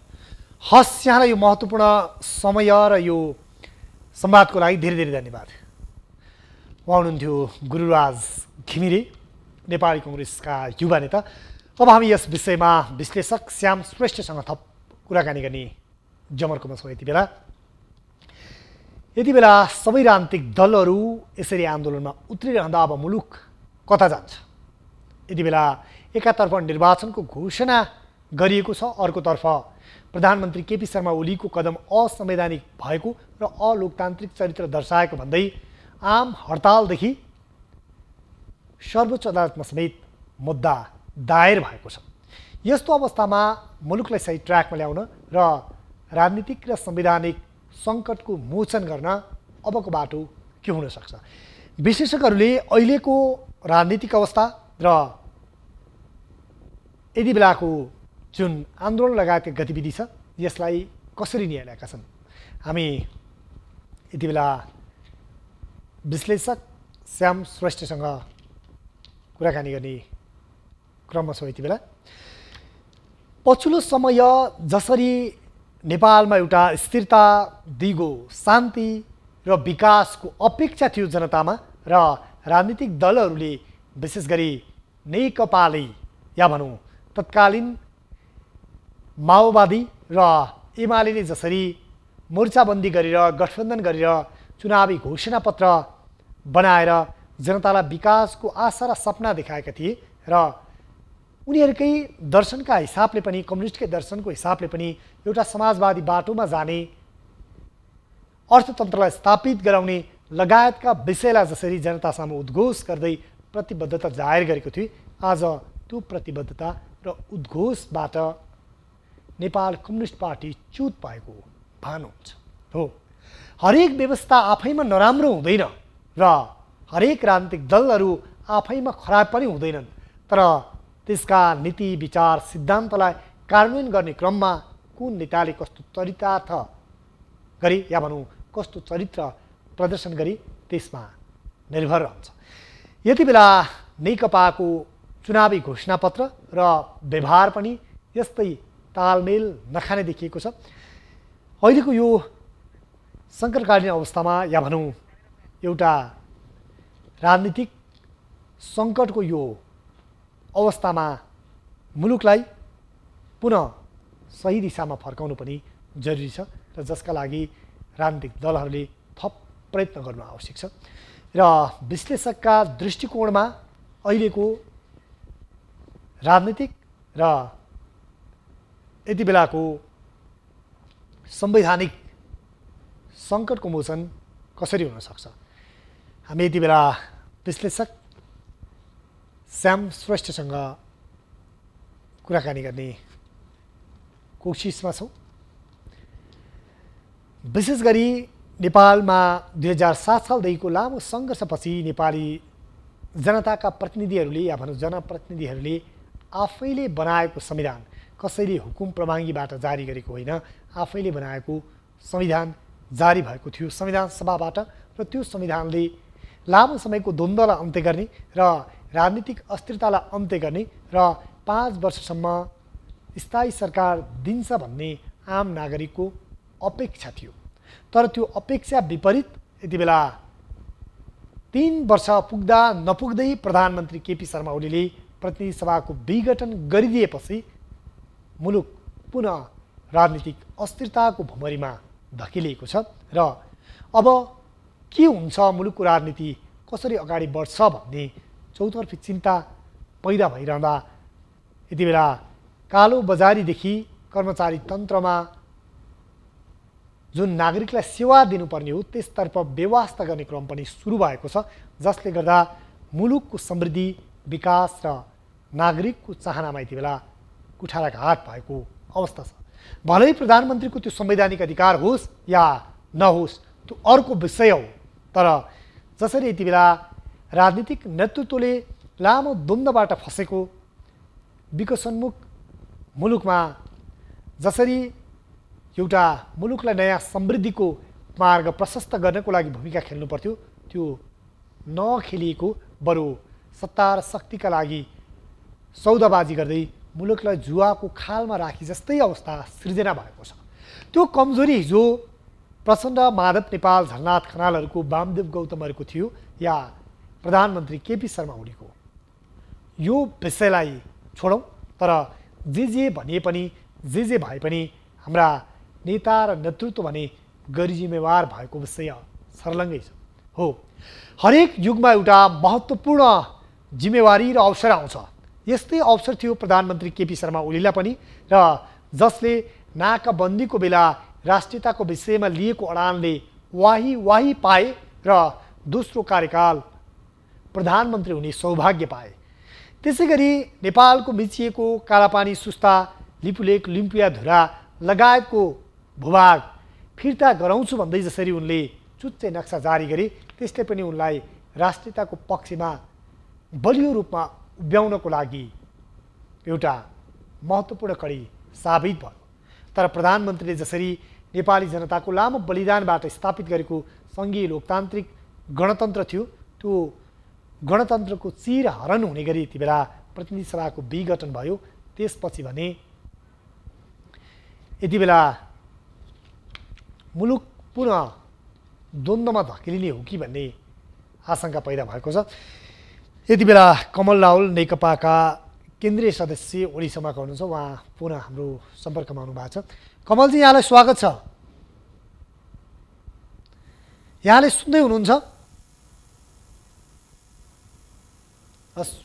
हस्, यहाँलाई यो महत्त्वपूर्ण समय र यो संवादको लागि धेरै धेरै धन्यवाद। उहाँ हुनुहुन्थ्यो गुरुराज घिमिरे, नेपाली कङ्ग्रेसका युवा नेता। अब हामी यस विषयमा विश्लेषक श्याम श्रेष्ठसँग थप कुराकानी गर्ने जमर्कोमा छौँ। यति बेला सबै राजनीतिक दलहरू यसरी आन्दोलनमा उत्रिरहँदा अब मुलुक कता जान्छ? यति बेला एकातर्फ निर्वाचनको घोषणा गरिएको छ। अर्कोतर्फ प्रधानमन्त्री केपी शर्मा ओलीको कदम असंवैधानिक भएको र अलोकतान्त्रिक चरित्र दर्शाएको भन्दै आम हडतालदेखि सर्वोच्च अदालतमा समेत मुद्दा दायर भएको छ। यस्तो अवस्थामा मुलुकलाई सही ट्र्याकमा ल्याउन र राजनीतिक र संवैधानिक सङ्कटको मोचन गर्न अबको बाटो के हुन सक्छ? विशेषज्ञहरूले अहिलेको राजनीतिक अवस्था र यति बेलाको जुन आन्दोलन लगायतका गतिविधि छ यसलाई कसरी निहालेका छन्? हामी यति बेला विश्लेषक श्याम श्रेष्ठसँग कुराकानी गर्ने क्रममा छौँ। यति बेला पछिल्लो समय जसरी नेपालमा एउटा स्थिरता, दिगो, शान्ति र विकासको अपेक्षा थियो जनतामा र राजनीतिक दलहरूले विशेष गरी नेकपाले या भनौँ तत्कालीन माओवादी र एमाले जसरी मोर्चाबन्दी गरेर गठबन्धन गरेर चुनावी घोषणापत्र बनाएर जनतालाई विकासको आशा र सपना देखाएका थिए र उनीहरूकै दर्शनका हिसाबले पनि कम्युनिस्टकै दर्शनको हिसाबले पनि एउटा समाजवादी बाटोमा जाने, अर्थतन्त्रलाई स्थापित गराउने लगायतका विषयलाई जसरी जनतासामु उद्घोष गर्दै प्रतिबद्धता जाहेर गरेको थियो, आज त्यो प्रतिबद्धता र उद्घोषबाट नेपाल कम्युनिस्ट पार्टी च्युत भएको भान हुन्छ। हो, हरेक व्यवस्था आफैमा नराम्रो हुँदैन र हरेक राजनीतिक दलहरू आफैमा खराब पनि हुँदैनन्, तर त्यसका नीति, विचार, सिद्धान्तलाई कार्यान्वयन गर्ने क्रममा कुन नेताले कस्तो चरितार्थ गरे या भनौँ कस्तो चरित्र प्रदर्शन गरे त्यसमा निर्भर रहन्छ। यति बेला नेकपाको चुनावी घोषणापत्र र व्यवहार पनि यस्तै तालमेल नखाने देखिएको छ। अहिलेको यो सङ्कटकालीन अवस्थामा या भनौँ एउटा राजनीतिक सङ्कटको यो अवस्थामा मुलुकलाई पुनः सही दिशामा फर्काउनु पनि जरुरी छ र जसका लागि राजनीतिक दलहरूले थप प्रयत्न गर्नु आवश्यक छ। र विश्लेषकका दृष्टिकोणमा अहिलेको राजनीतिक र यति बेलाको संवैधानिक सङ्कटको मोचन कसरी हुन सक्छ? हामी यति बेला विश्लेषक श्याम श्रेष्ठसँग कुराकानी गर्ने कोसिसमा छौँ। विशेष गरी नेपालमा 2007 सालदेखिको लामो सङ्घर्षपछि नेपाली जनताका प्रतिनिधिहरूले या भनौँ जनप्रतिनिधिहरूले आफैले बनाएको संविधान, कसैले हुकुम प्रभाङ्गीबाट जारी गरेको होइन, आफैले बनाएको संविधान जारी भएको थियो संविधान सभाबाट र त्यो संविधानले लामो समयको द्वन्द्वलाई अन्त्य गर्ने र राजनीतिक अस्थिरतालाई अन्त्य गर्ने र 5 वर्षसम्म स्थायी सरकार दिन्छ भन्ने आम नागरिकको अपेक्षा थियो। तर त्यो अपेक्षा विपरीत यति बेला 3 वर्ष पुग्दा नपुग्दै प्रधानमन्त्री केपी शर्मा ओलीले प्रतिनिधि सभाको विघटन गरिदिएपछि मुलुक पुनः राजनीतिक अस्थिरताको भुमरीमा धकेलिएको छ र अब के हुन्छ, मुलुकको राजनीति कसरी अगाडि बढ्छ भन्ने चौतर्फी चिन्ता पैदा भइरहँदा यति बेला कालो बजारीदेखि कर्मचारी तन्त्रमा जुन नागरिकलाई सेवा दिनुपर्ने हो त्यसतर्फ व्यवस्था गर्ने क्रम पनि सुरु भएको छ, जसले गर्दा मुलुकको समृद्धि, विकास र नागरिकको चाहनामा यति बेला कुठाराघात भएको अवस्था छ। भलै प्रधानमन्त्रीको त्यो संवैधानिक अधिकार होस् या नहोस् त्यो अर्को विषय हो, तर जसरी यति बेला राजनीतिक नेतृत्वले लामो द्वन्द्वबाट फसेको विकसनमुख मुलुकमा जसरी एउटा मुलुकलाई नयाँ समृद्धिको मार्ग प्रशस्त गर्नको लागि भूमिका खेल्नु पर्थ्यो, त्यो नखेलिएको बरु सत्ता र शक्तिका लागि सौदाबाजी गर्दै मुलुकलाई जुवाको खालमा राखी जस्तै अवस्था सृजना भएको छ। त्यो कमजोरी हिजो प्रचण्ड, माधव नेपाल, झलनाथ खनालहरूको, वामदेव गौतमहरूको थियो या प्रधानमन्त्री केपी शर्मा ओलीको? यो विषयलाई छोडौँ, तर जे भनिए पनि जे भए पनि हाम्रा नेता र नेतृत्व भने गैर जिम्मेवार भएको विषय सर्लङ्गै छ। हो, हरेक युगमा एउटा महत्त्वपूर्ण जिम्मेवारी र अवसर आउँछ। यस्तै अवसर थियो प्रधानमन्त्री केपी शर्मा ओलीलाई पनि, र जसले नाकाबन्दीको बेला राष्ट्रियताको विषयमा लिएको अडानले वाही वाही पाए र दोस्रो कार्यकाल प्रधानमन्त्री हुने सौभाग्य पाए। त्यसै गरी नेपालको मिचिएको कालापानी, सुस्ता, लिपुलेक, लिम्पिया धुरा लगायतको भूभाग फिर्ता गराउँछु भन्दै जसरी उनले चुच्चे नक्सा जारी गरे, त्यसले पनि उनलाई राष्ट्रियताको पक्षमा बलियो रूपमा उभ्याउनको लागि एउटा महत्त्वपूर्ण कडी साबित भयो। तर प्रधानमन्त्रीले जसरी नेपाली जनताको लामो बलिदानबाट स्थापित गरेको सङ्घीय लोकतान्त्रिक गणतन्त्र थियो, त्यो गणतन्त्रको चिरहरण हुने गरी यति बेला प्रतिनिधि सभाको विघटन भयो। त्यसपछि भने यति बेला मुलुक पुनः द्वन्द्वमा धकेलिने हो कि भन्ने आशंका पैदा भएको छ। यति बेला कमल राहुल नेकपाका केन्द्रीय सदस्य ओडिसामाका हुनुहुन्छ, उहाँ पुनः हाम्रो सम्पर्कमा आउनु भएको छ। कमलजी, यहाँलाई स्वागत छ। यहाँले सुन्दै हुनुहुन्छ?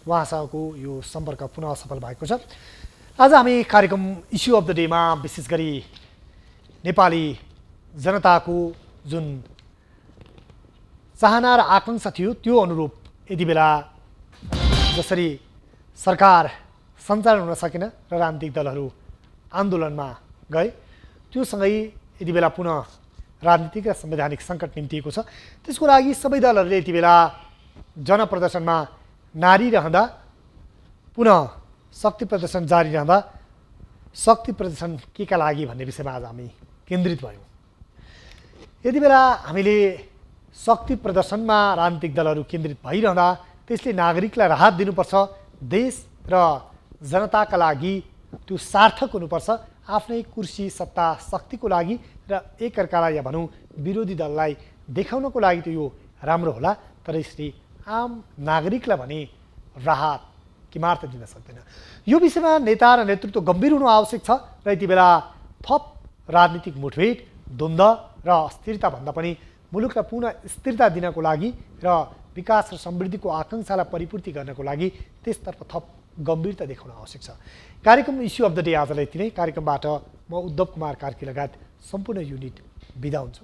उहाँसँगको यो सम्पर्क पुनः असफल भएको छ। आज हामी कार्यक्रम इस्यु अफ द डेमा विशेष गरी नेपाली जनताको जुन चाहना र आकाङ्क्षा थियो त्यो अनुरूप यति बेला जसरी सरकार सञ्चालन हुन सकेन र राजनीतिक दलहरू आन्दोलनमा गए, त्योसँगै यति बेला पुनः राजनीतिक र संवैधानिक सङ्कट निम्तिएको छ। त्यसको लागि सबै दलहरूले यति बेला जनप्रदर्शनमा नारी रहँदा, पुनः शक्ति प्रदर्शन जारी रहँदा शक्ति प्रदर्शन केका लागि भन्ने विषयमा आज हामी केन्द्रित भयौँ। यति बेला हामीले शक्ति प्रदर्शनमा राजनीतिक दलहरू केन्द्रित भइरहँदा त्यसले नागरिकलाई राहत दिनुपर्छ, देश र जनताका लागि त्यो सार्थक हुनुपर्छ, आफ्नै कुर्सी सत्ता शक्तिको लागि र एकअर्कालाई या भनौँ विरोधी दललाई देखाउनको लागि त यो राम्रो होला। तर यसले आम नागरिकलाई भने राहत किमार्थ दिन सक्दैन। यो विषयमा नेता र नेतृत्व गम्भीर हुनु आवश्यक छ र यति बेला थप राजनीतिक मुठभेड, द्वन्द्व र अस्थिरता भन्दा पनि मुलुकलाई पुनः स्थिरता दिनको लागि र विकास र समृद्धिको आकाङ्क्षालाई परिपूर्ति गर्नको लागि त्यसतर्फ थप गम्भीरता देखाउन आवश्यक छ। कार्यक्रम इस्यु अफ द डे आजलाई यति नै। कार्यक्रमबाट म उद्धव कुमार कार्की लगायत सम्पूर्ण युनिट बिदा हुन्छु।